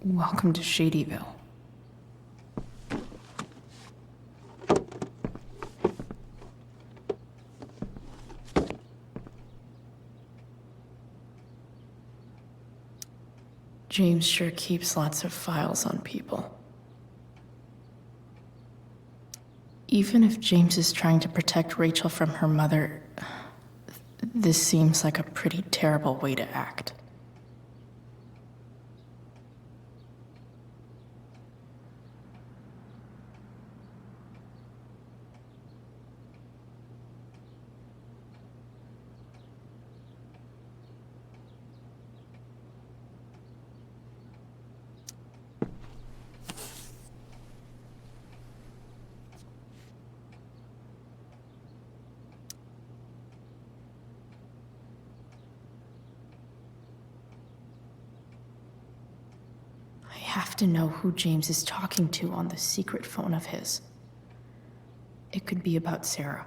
Welcome to Shadyville. James sure keeps lots of files on people. Even if James is trying to protect Rachel from her mother, this seems like a pretty terrible way to act. I have to know who James is talking to on the secret phone of his. It could be about Sera.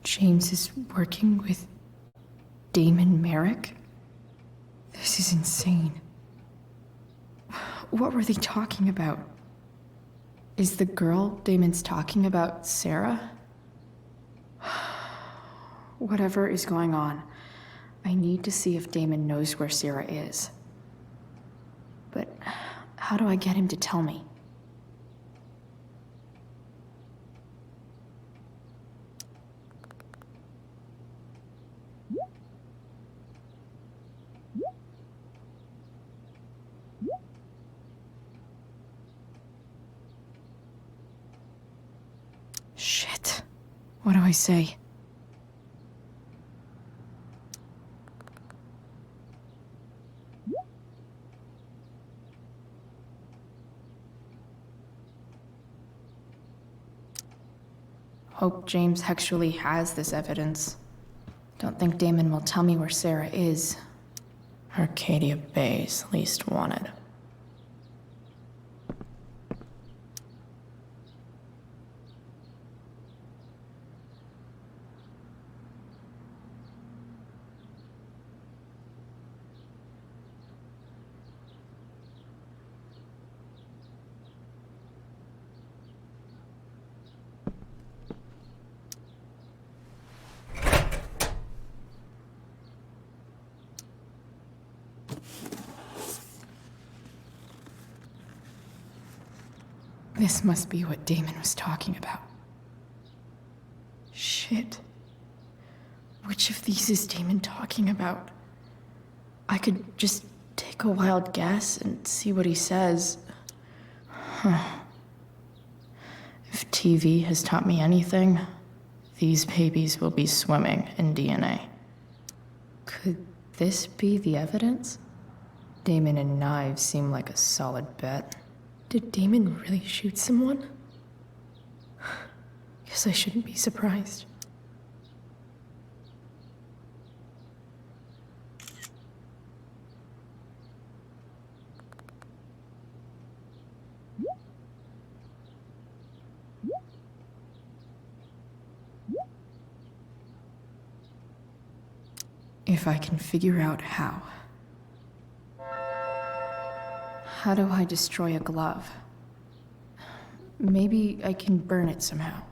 James is working with Damon Merrick? This is insane. What were they talking about? Is the girl Damon's talking about Sera? Whatever is going on, I need to see if Damon knows where Sera is. But how do I get him to tell me? Shit. What do I say? Hope James actually has this evidence. Don't think Damon will tell me where Sera is. Arcadia Bay's least wanted. This must be what Damon was talking about. Shit. Which of these is Damon talking about? I could just take a wild guess and see what he says. Huh. If TV has taught me anything, these babies will be swimming in DNA. Could this be the evidence? Damon and knives seem like a solid bet. Did Damon really shoot someone? Guess I shouldn't be surprised. If I can figure out how. How do I destroy a glove? Maybe I can burn it somehow.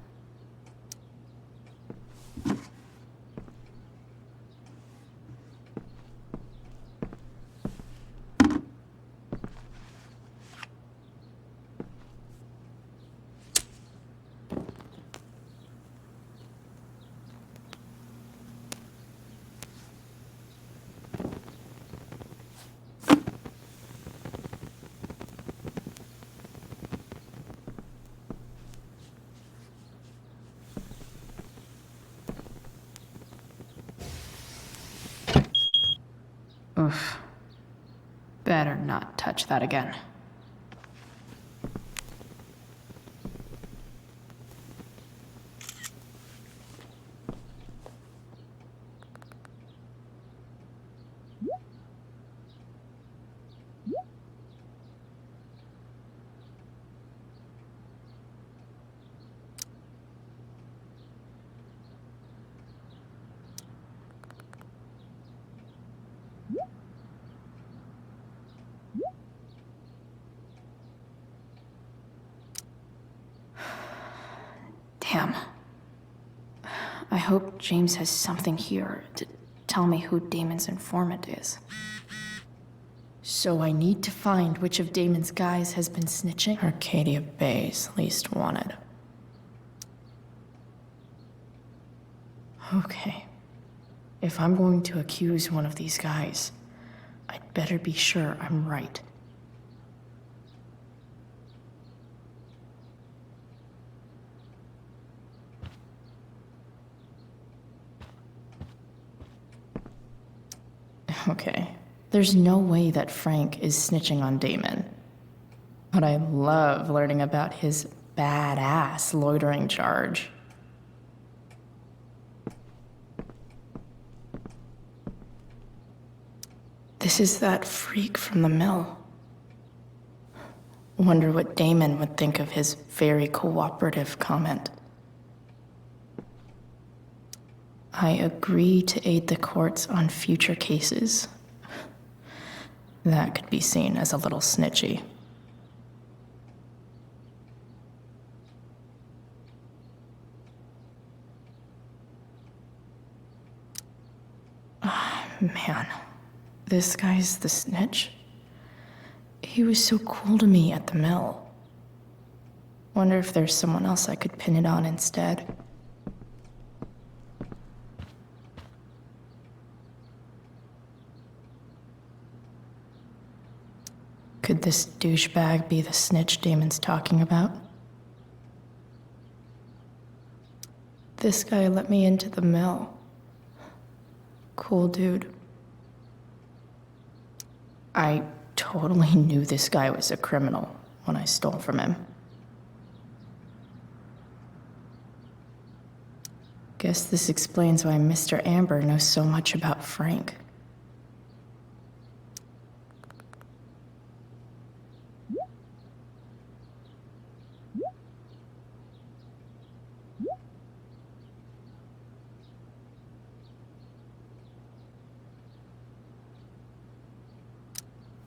Oof. Better not touch that again. Damn. I hope James has something here to tell me who Damon's informant is. So I need to find which of Damon's guys has been snitching. Arcadia Bay's least wanted. Okay. If I'm going to accuse one of these guys, I'd better be sure I'm right. Okay, there's no way that Frank is snitching on Damon. But I love learning about his badass loitering charge. This is that freak from the mill. Wonder what Damon would think of his very cooperative comment. I agree to aid the courts on future cases. That could be seen as a little snitchy. Man, this guy's the snitch. He was so cool to me at the mill. Wonder if there's someone else I could pin it on instead. Could this douchebag be the snitch Damon's talking about? This guy let me into the mill. Cool dude. I totally knew this guy was a criminal when I stole from him. Guess this explains why Mr. Amber knows so much about Frank.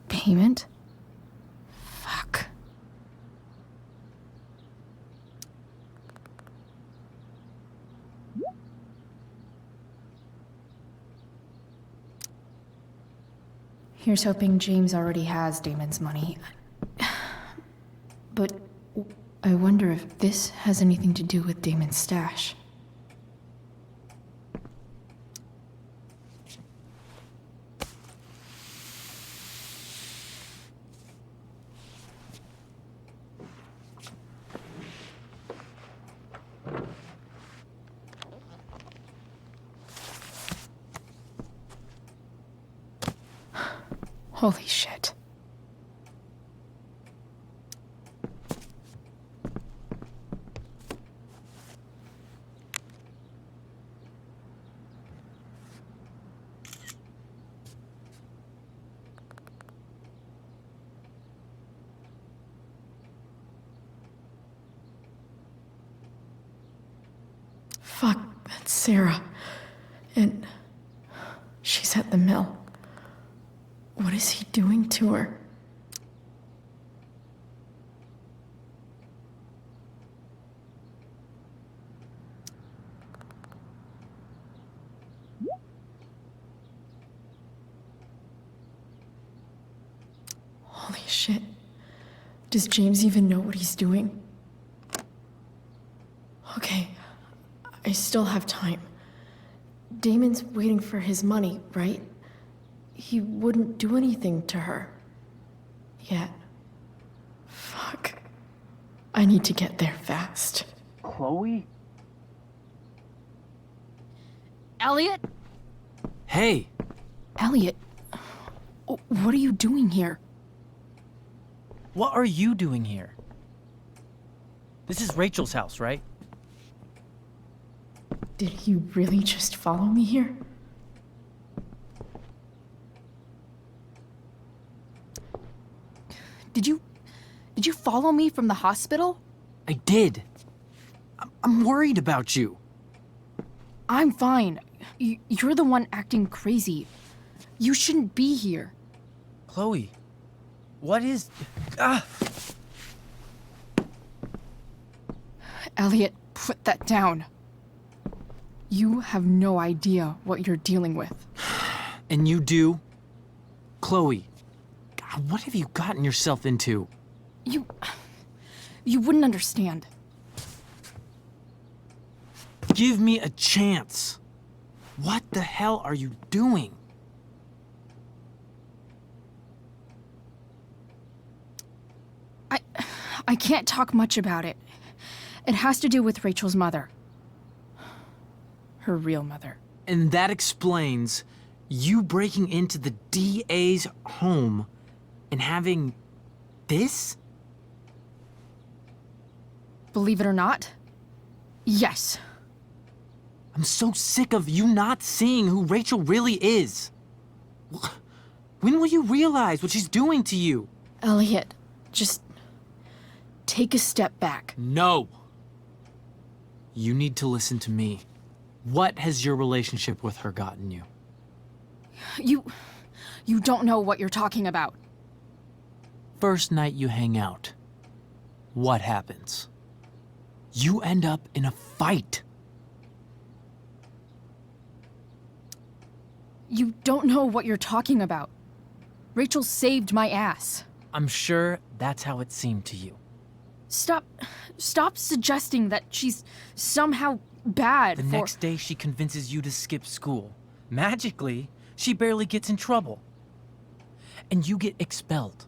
Payment? Fuck. Here's hoping James already has Damon's money. But I wonder if this has anything to do with Damon's stash. Holy shit. Fuck, that's Sera. And she's at the mill. What is he doing to her? Holy shit. Does James even know what he's doing? Okay, I still have time. Damon's waiting for his money, right? He wouldn't do anything to her. Yet. Fuck. I need to get there fast. Chloe? Elliot? Hey! Elliot, what are you doing here? What are you doing here? This is Rachel's house, right? Did he really just follow me here? Did you follow me from the hospital? I did. I'm worried about you. I'm fine. You're the one acting crazy. You shouldn't be here. Chloe, what is... Ah! Elliot, put that down. You have no idea what you're dealing with. And you do? Chloe, God, what have you gotten yourself into? You wouldn't understand. Give me a chance. What the hell are you doing? I can't talk much about it. It has to do with Rachel's mother. Her real mother. And that explains you breaking into the DA's home and having this? Believe it or not, yes. I'm so sick of you not seeing who Rachel really is. When will you realize what she's doing to you? Elliot, just take a step back. No. You need to listen to me. What has your relationship with her gotten you? You don't know what you're talking about. First night you hang out, what happens? You end up in a fight. You don't know what you're talking about. Rachel saved my ass. I'm sure that's how it seemed to you. Stop suggesting that she's somehow bad. The next day she convinces you to skip school. Magically, she barely gets in trouble. And you get expelled.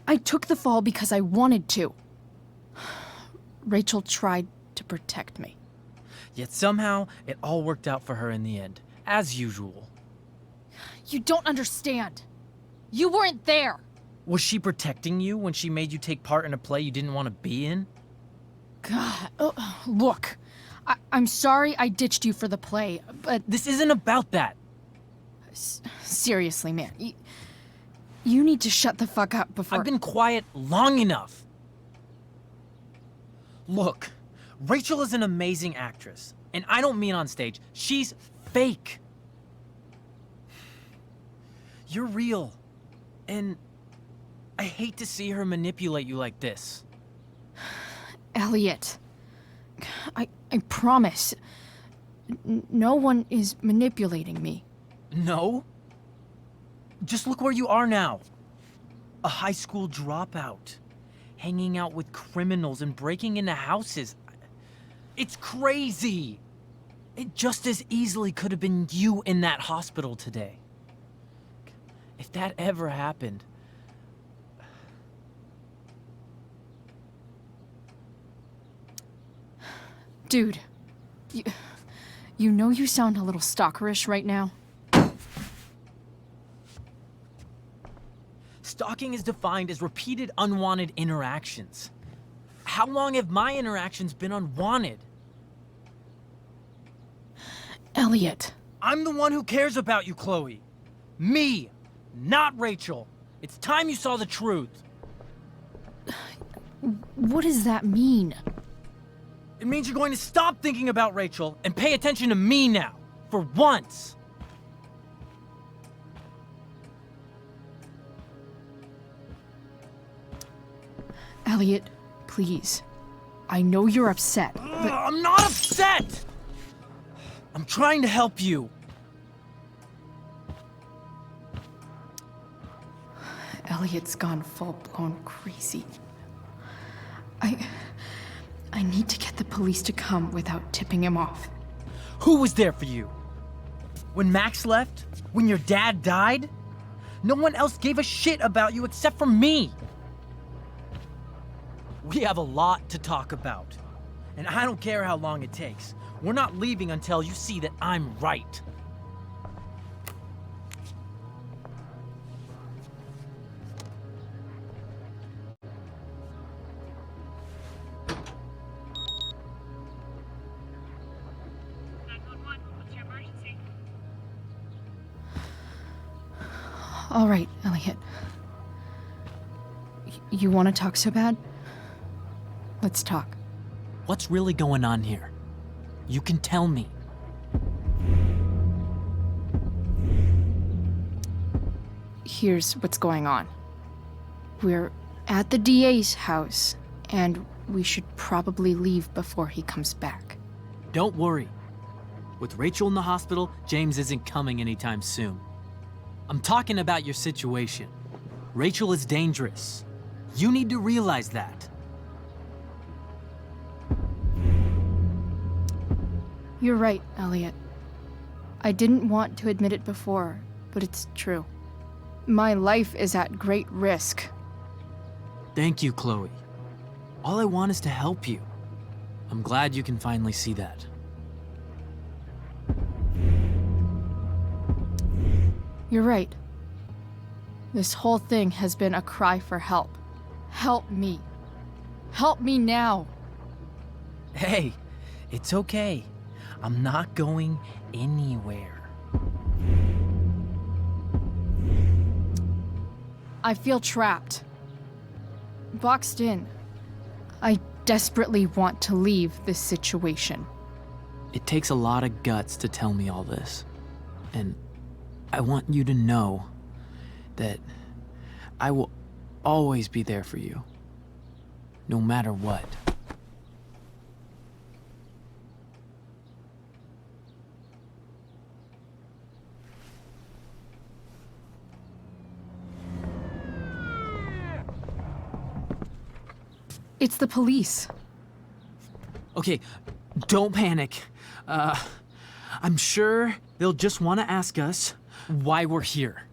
I took the fall because I wanted to. Rachel tried to protect me. Yet somehow, it all worked out for her in the end, as usual. You don't understand. You weren't there. Was she protecting you when she made you take part in a play you didn't want to be in? God, look, I'm sorry I ditched you for the play, but... This isn't about that. Seriously, man, you need to shut the fuck up before... I've been quiet long enough. Look, Rachel is an amazing actress, and I don't mean on stage. She's fake. You're real, and I hate to see her manipulate you like this. Elliot, I promise, no one is manipulating me. No? Just look where you are now. A high school dropout. Hanging out with criminals and breaking into houses. It's crazy. It just as easily could have been you in that hospital today. If that ever happened... Dude, you know you sound a little stalkerish right now? Stalking is defined as repeated unwanted interactions. How long have my interactions been unwanted? Elliot. I'm the one who cares about you, Chloe. Me, not Rachel. It's time you saw the truth. What does that mean? It means you're going to stop thinking about Rachel and pay attention to me now, for once. Elliot, please. I know you're upset, but... I'm not upset! I'm trying to help you. Elliot's gone full-blown crazy. I need to get the police to come without tipping him off. Who was there for you? When Max left? When your dad died? No one else gave a shit about you except for me. We have a lot to talk about. And I don't care how long it takes. We're not leaving until you see that I'm right. All right, Elliot. You want to talk so bad? Let's talk. What's really going on here? You can tell me. Here's what's going on. We're at the DA's house, and we should probably leave before he comes back. Don't worry. With Rachel in the hospital, James isn't coming anytime soon. I'm talking about your situation. Rachel is dangerous. You need to realize that. You're right, Elliot. I didn't want to admit it before, but it's true. My life is at great risk. Thank you, Chloe. All I want is to help you. I'm glad you can finally see that. You're right. This whole thing has been a cry for help. Help me. Help me now. Hey, it's okay. I'm not going anywhere. I feel trapped. Boxed in. I desperately want to leave this situation. It takes a lot of guts to tell me all this. And I want you to know that I will always be there for you, no matter what. It's the police. Okay, don't panic. I'm sure they'll just want to ask us why we're here.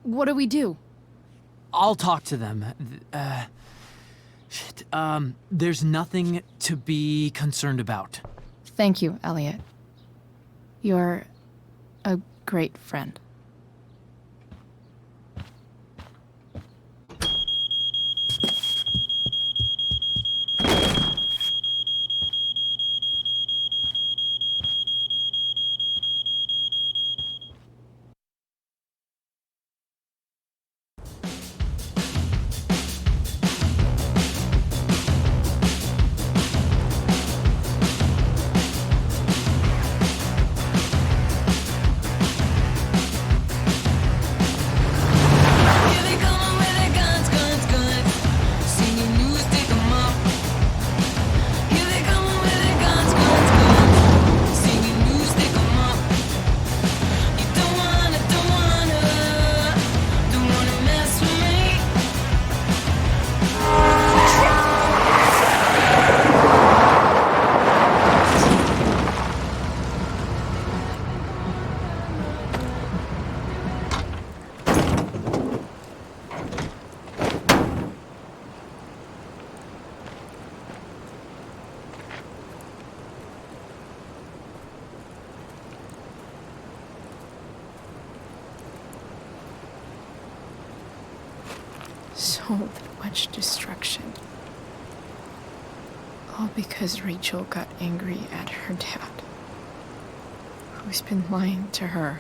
What do we do? I'll talk to them. There's nothing to be concerned about. Thank you, Elliot. You're a great friend. so much destruction. All because Rachel got angry at her dad, who's been lying to her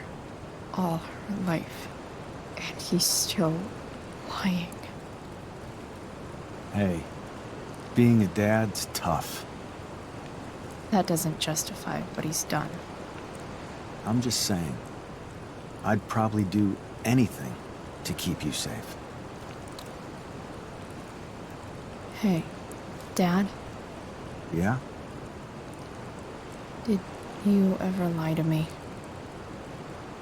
all her life. And he's still lying. Hey, being a dad's tough. That doesn't justify what he's done. I'm just saying, I'd probably do anything to keep you safe. Hey, Dad, Yeah? did you ever lie to me?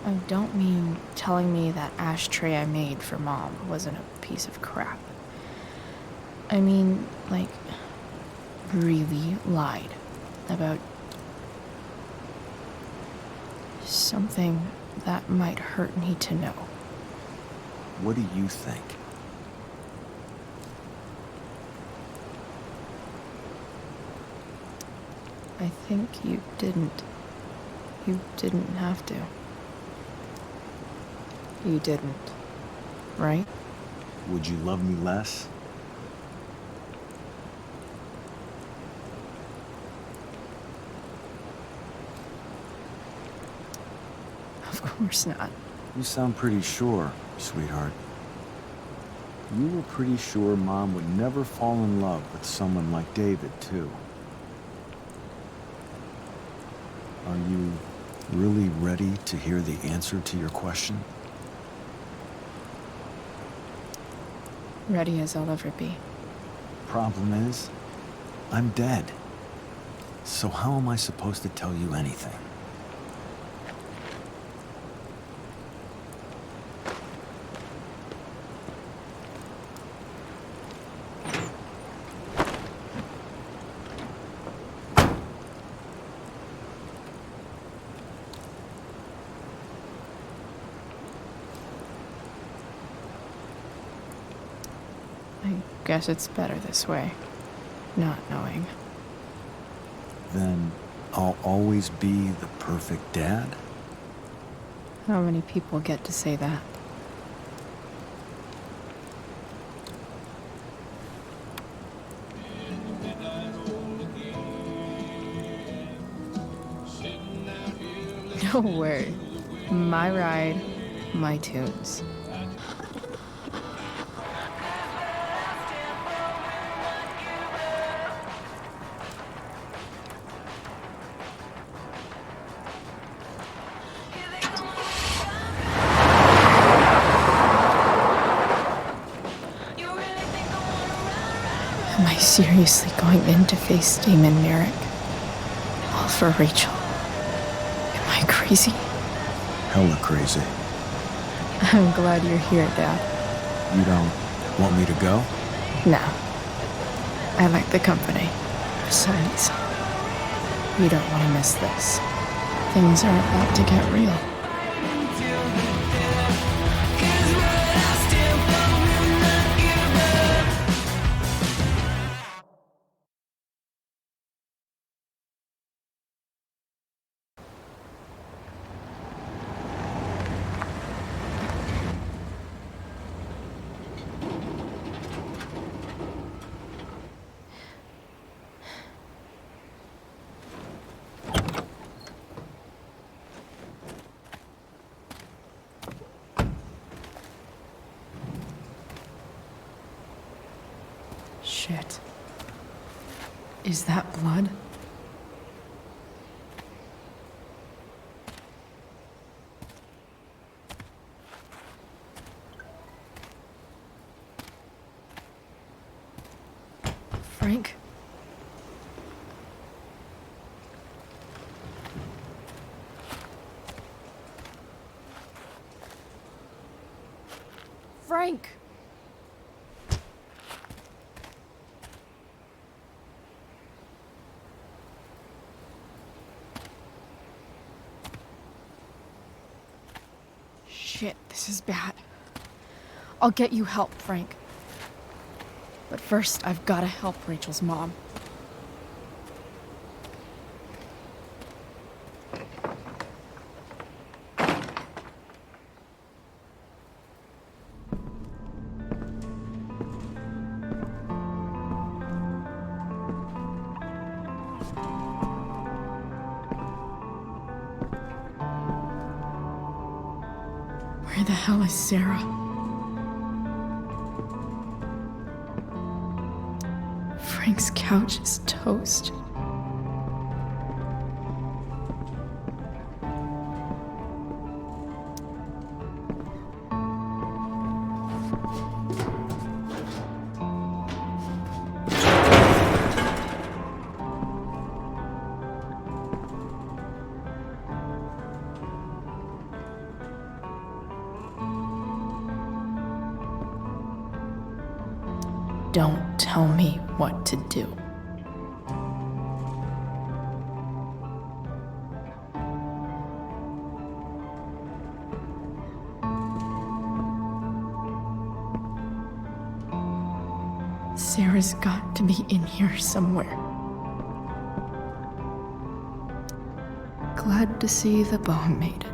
I don't mean telling me that ashtray I made for Mom wasn't a piece of crap. I mean, like, really lied about something that might hurt me to know. What do you think? I think you didn't. You didn't have to. You didn't, right? Would you love me less? Of course not. You sound pretty sure, sweetheart. You were pretty sure Mom would never fall in love with someone like David, too. Are you really ready to hear the answer to your question? Ready as I'll ever be. Problem is, I'm dead. So how am I supposed to tell you anything? I guess it's better this way, not knowing. Then I'll always be the perfect dad? How many people get to say that? Don't worry. My ride, my tunes. Am I seriously going in to face Damon Merrick? All for Rachel? Am I crazy? Hella crazy. I'm glad you're here, Dad. You don't want me to go? No. I like the company. Besides, we don't want to miss this. Things are about to get real. Shit. Is that blood? Frank? Frank! Shit, this is bad. I'll get you help, Frank. But first, I've gotta help Rachel's mom. Where the hell is Sera? Frank's couch is toast. Don't tell me what to do. Sera's got to be in here somewhere. Glad to see the bone made it.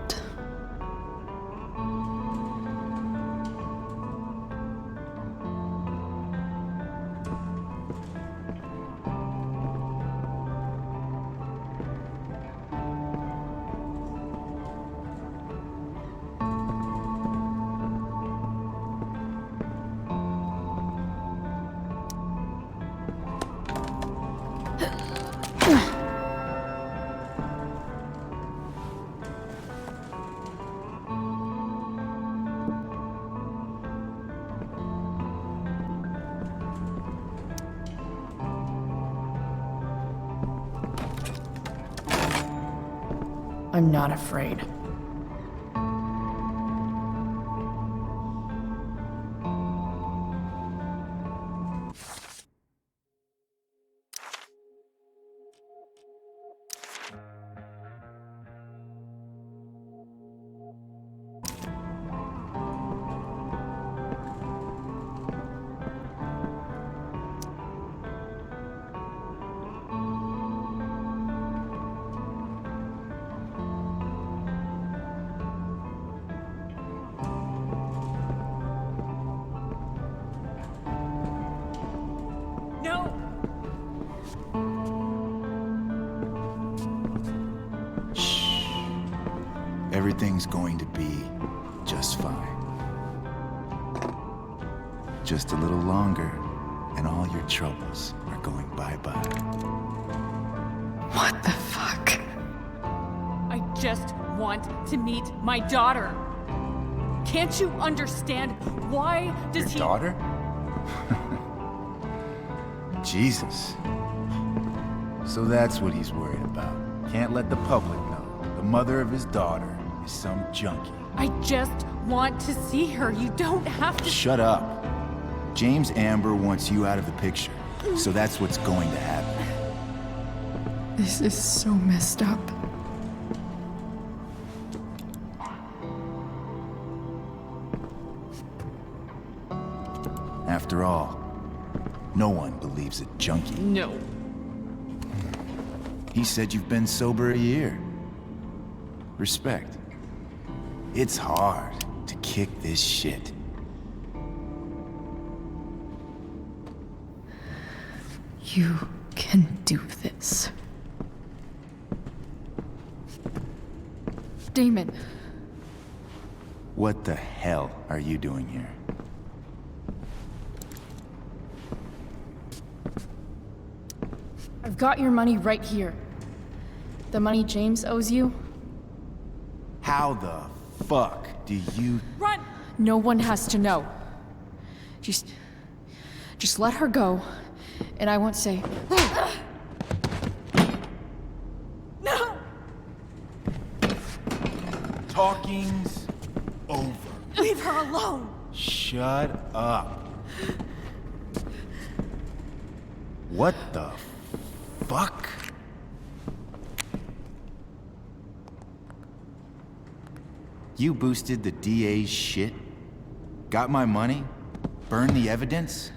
I'm not afraid. Everything's going to be just fine. Just a little longer, and all your troubles are going bye-bye. What the fuck? I just want to meet my daughter. Can't you understand? Why does Your daughter? Jesus. So that's what he's worried about. Can't let the public know. The mother of his daughter is some junkie. I just want to see her. You don't have to— Shut up. James Amber wants you out of the picture, so that's what's going to happen. This is so messed up. After all, no one believes a junkie. No. He said you've been sober a year. Respect. It's hard to kick this shit. You can do this. Damon. What the hell are you doing here? I've got your money right here. The money James owes you. How the fuck do you— Run! No one has to know. Just let her go, and I won't say. No! Talking's over. Leave her alone! Shut up. What the fuck? You boosted the DA's shit? Got my money? Burned the evidence?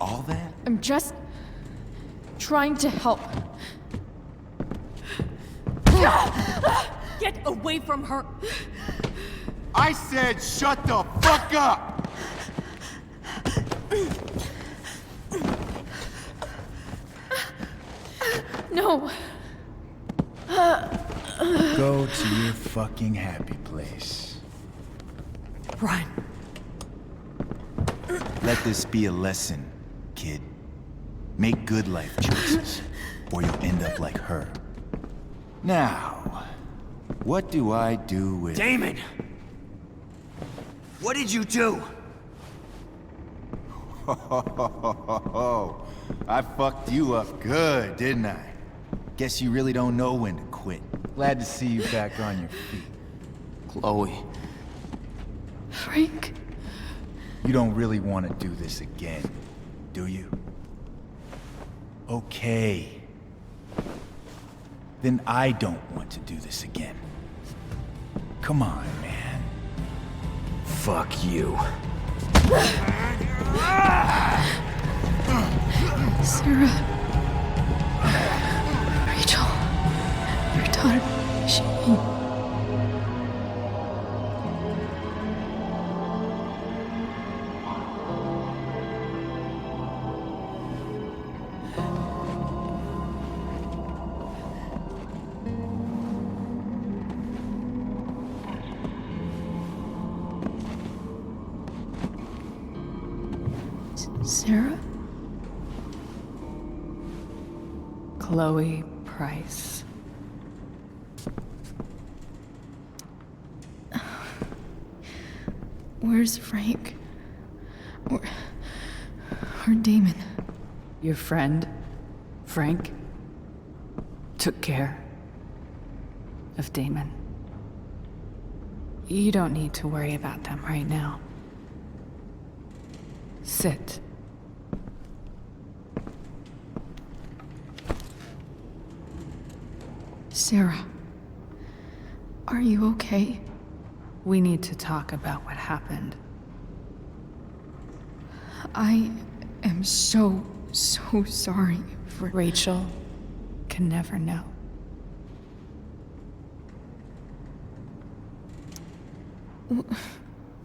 All that? I'm just trying to help. Get away from her! I said shut the fuck up! No. Go to your fucking happy place. Run. Let this be a lesson, kid. Make good life choices, or you'll end up like her. Now, what do I do with... Damon! What did you do? I fucked you up good, didn't I? Guess you really don't know when to quit. Glad to see you back on your feet. Chloe. Frank? You don't really want to do this again, do you? Okay. Then I don't want to do this again. Come on, man. Fuck you. Sera. Rachel. Your daughter, she... Sera? Chloe Price. Where's Frank? Or Damon? Your friend, Frank, took care of Damon. You don't need to worry about them right now. Sit. Sera, are you okay? We need to talk about what happened. I am so sorry for... Rachel can never know.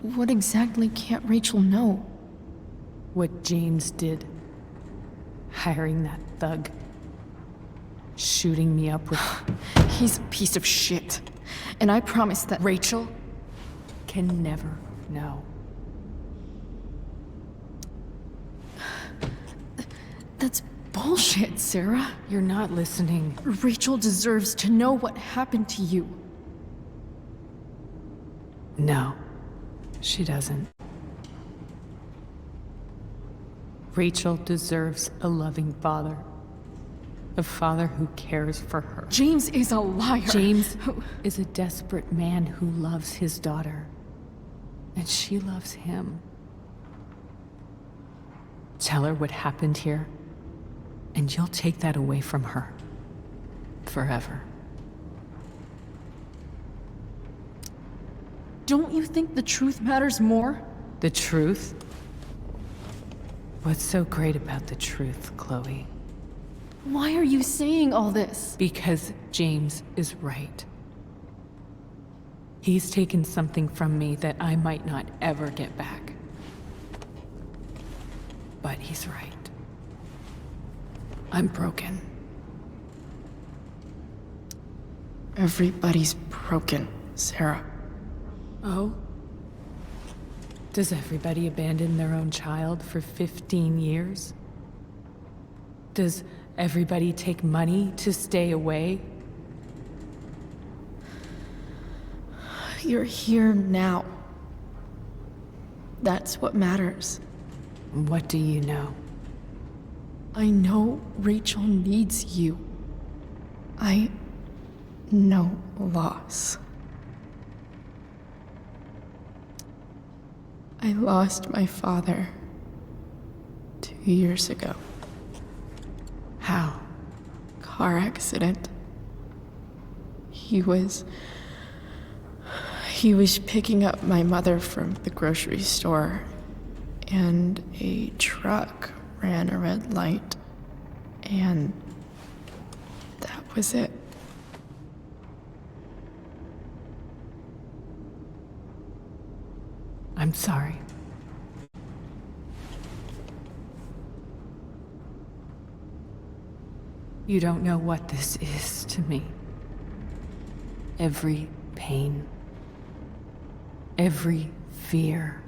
What exactly can't Rachel know? What James did. Hiring that thug. Shooting me up with... He's a piece of shit. And I promise that... Rachel can never know. That's bullshit, Sera. You're not listening. Rachel deserves to know what happened to you. No, she doesn't. Rachel deserves a loving father. A father who cares for her. James is a liar. James is a desperate man who loves his daughter. And she loves him. Tell her what happened here, and you'll take that away from her. Forever. Don't you think the truth matters more? The truth? What's so great about the truth, Chloe? Why are you saying all this? Because James is right. He's taken something from me that I might not ever get back. But he's right. I'm broken. Everybody's broken, Sera. Oh? Does everybody abandon their own child for 15 years? Does everybody take money to stay away? You're here now. That's what matters. What do you know? I know Rachel needs you. I know loss. I lost my father 2 years ago. How? Car accident. He was picking up my mother from the grocery store, and a truck ran a red light, and that was it. I'm sorry. You don't know what this is to me. Every pain, every fear.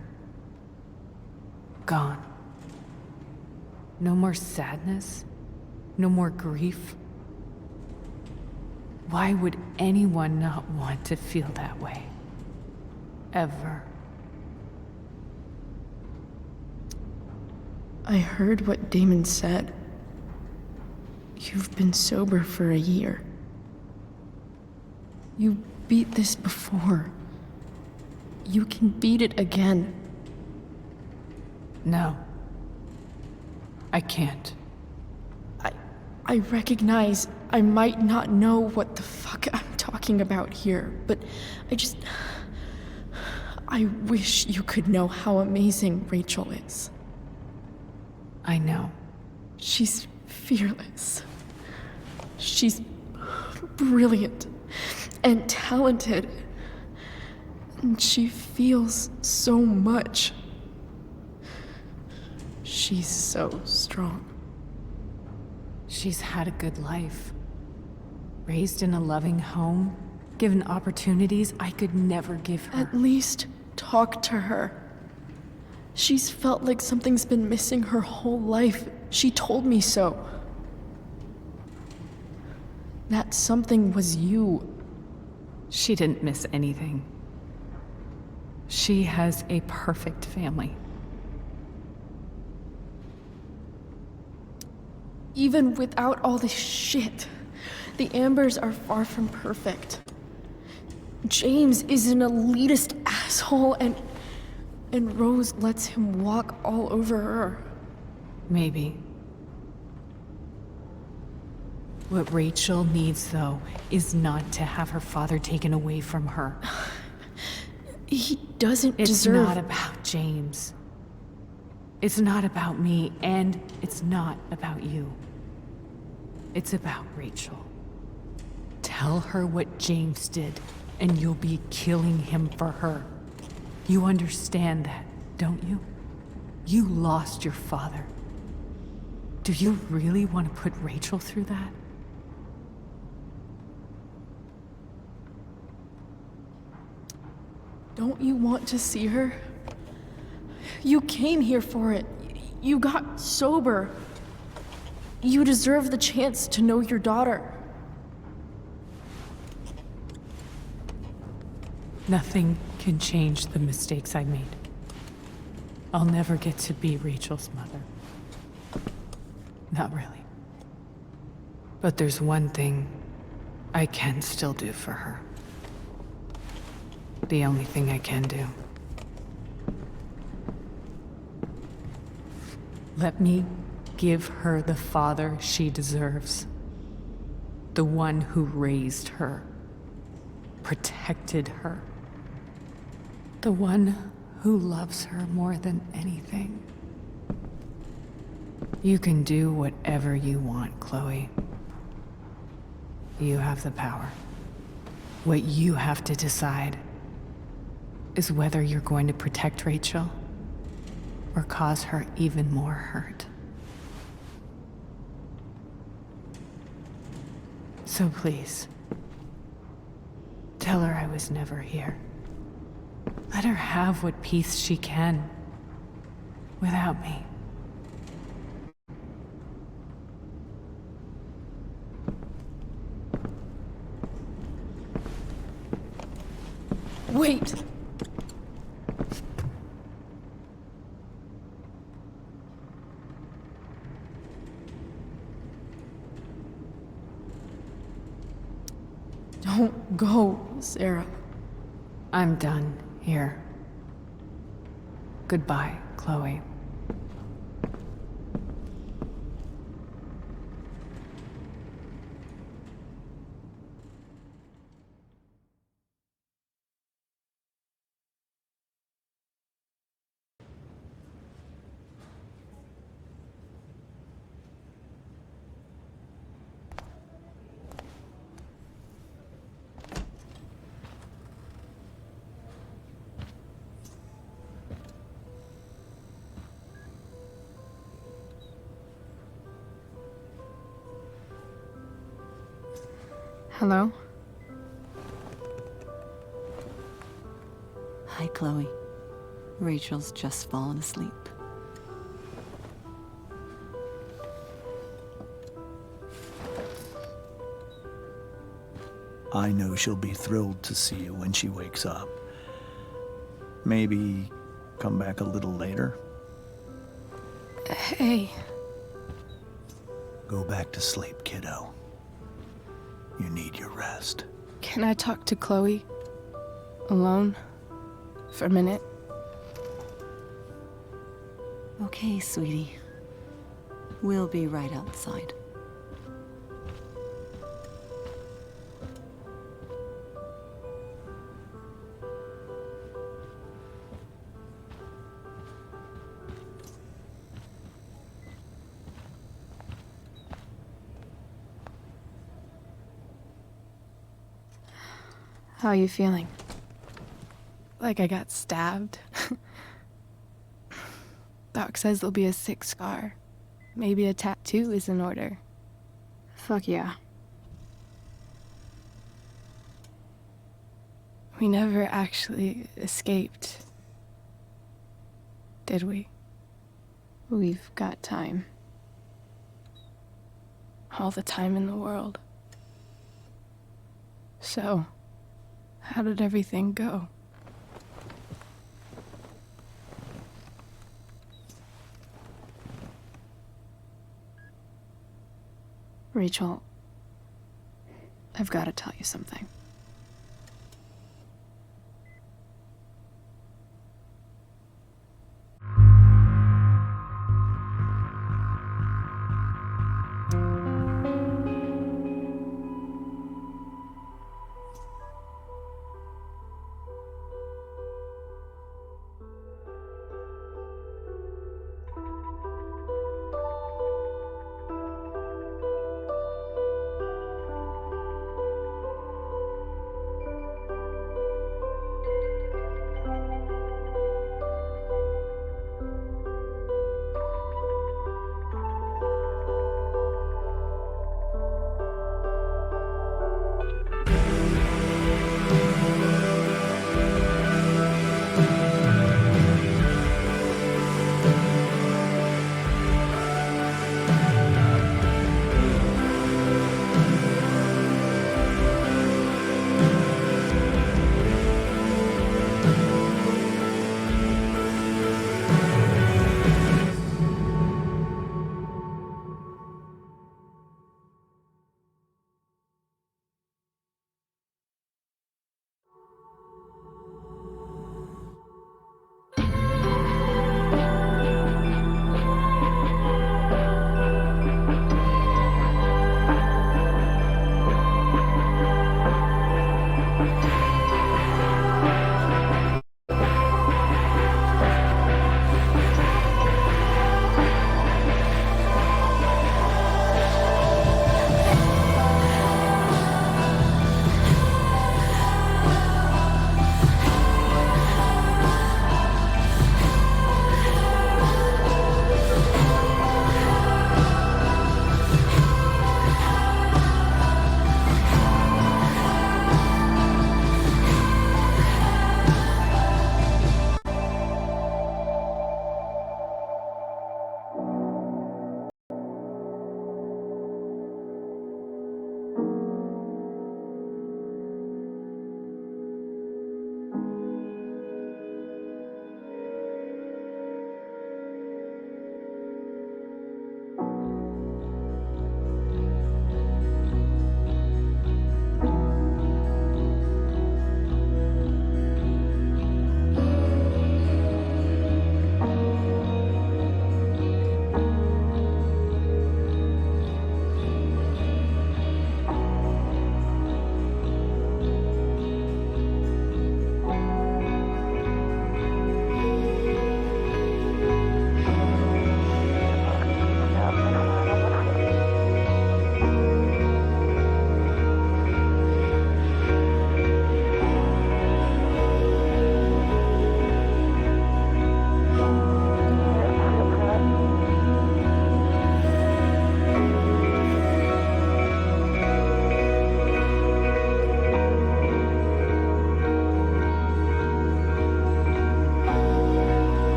Gone. No more sadness. No more grief. Why would anyone not want to feel that way? Ever. I heard what Damon said. You've been sober for a year. You beat this before. You can beat it again. No. I can't. I recognize I might not know what the fuck I'm talking about here, but I wish you could know how amazing Rachel is. I know. She's fearless. She's brilliant and talented. And she feels so much. She's so strong. She's had a good life. Raised in a loving home, given opportunities I could never give her. At least talk to her. She's felt like something's been missing her whole life. She told me so. That something was you. She didn't miss anything. She has a perfect family. Even without all this shit, the Ambers are far from perfect. James is an elitist asshole, and Rose lets him walk all over her. Maybe. What Rachel needs, though, is not to have her father taken away from her. He doesn't It's deserve... not about James. It's not about me, and it's not about you. It's about Rachel. Tell her what James did, and you'll be killing him for her. You understand that, don't you? You lost your father. Do you really want to put Rachel through that? Don't you want to see her? You came here for it. You got sober. You deserve the chance to know your daughter. Nothing can change the mistakes I made. I'll never get to be Rachel's mother. Not really. But there's one thing I can still do for her. The only thing I can do. Let me give her the father she deserves. The one who raised her, protected her. The one who loves her more than anything. You can do whatever you want, Chloe. You have the power. What you have to decide is whether you're going to protect Rachel or cause her even more hurt. So please, tell her I was never here. Let her have what peace she can without me. Wait! Don't go, Sera. I'm done here. Goodbye, Chloe. Hello? Hi, Chloe. Rachel's just fallen asleep. I know she'll be thrilled to see you when she wakes up. Maybe come back a little later? Hey. Go back to sleep, kiddo. You need your rest. Can I talk to Chloe? Alone? For a minute? Okay, sweetie. We'll be right outside. How are you feeling? Like I got stabbed. Doc says there'll be a sick scar. Maybe a tattoo is in order. Fuck yeah. We never actually escaped, did we? We've got time. All the time in the world. So, how did everything go? Rachel, I've got to tell you something.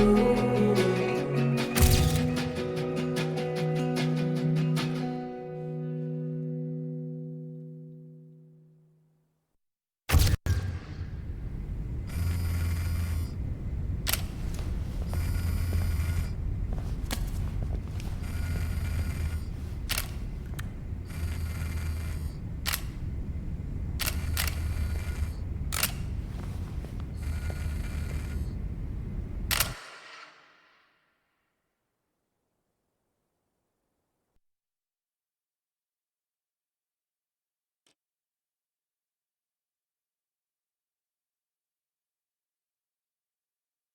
you.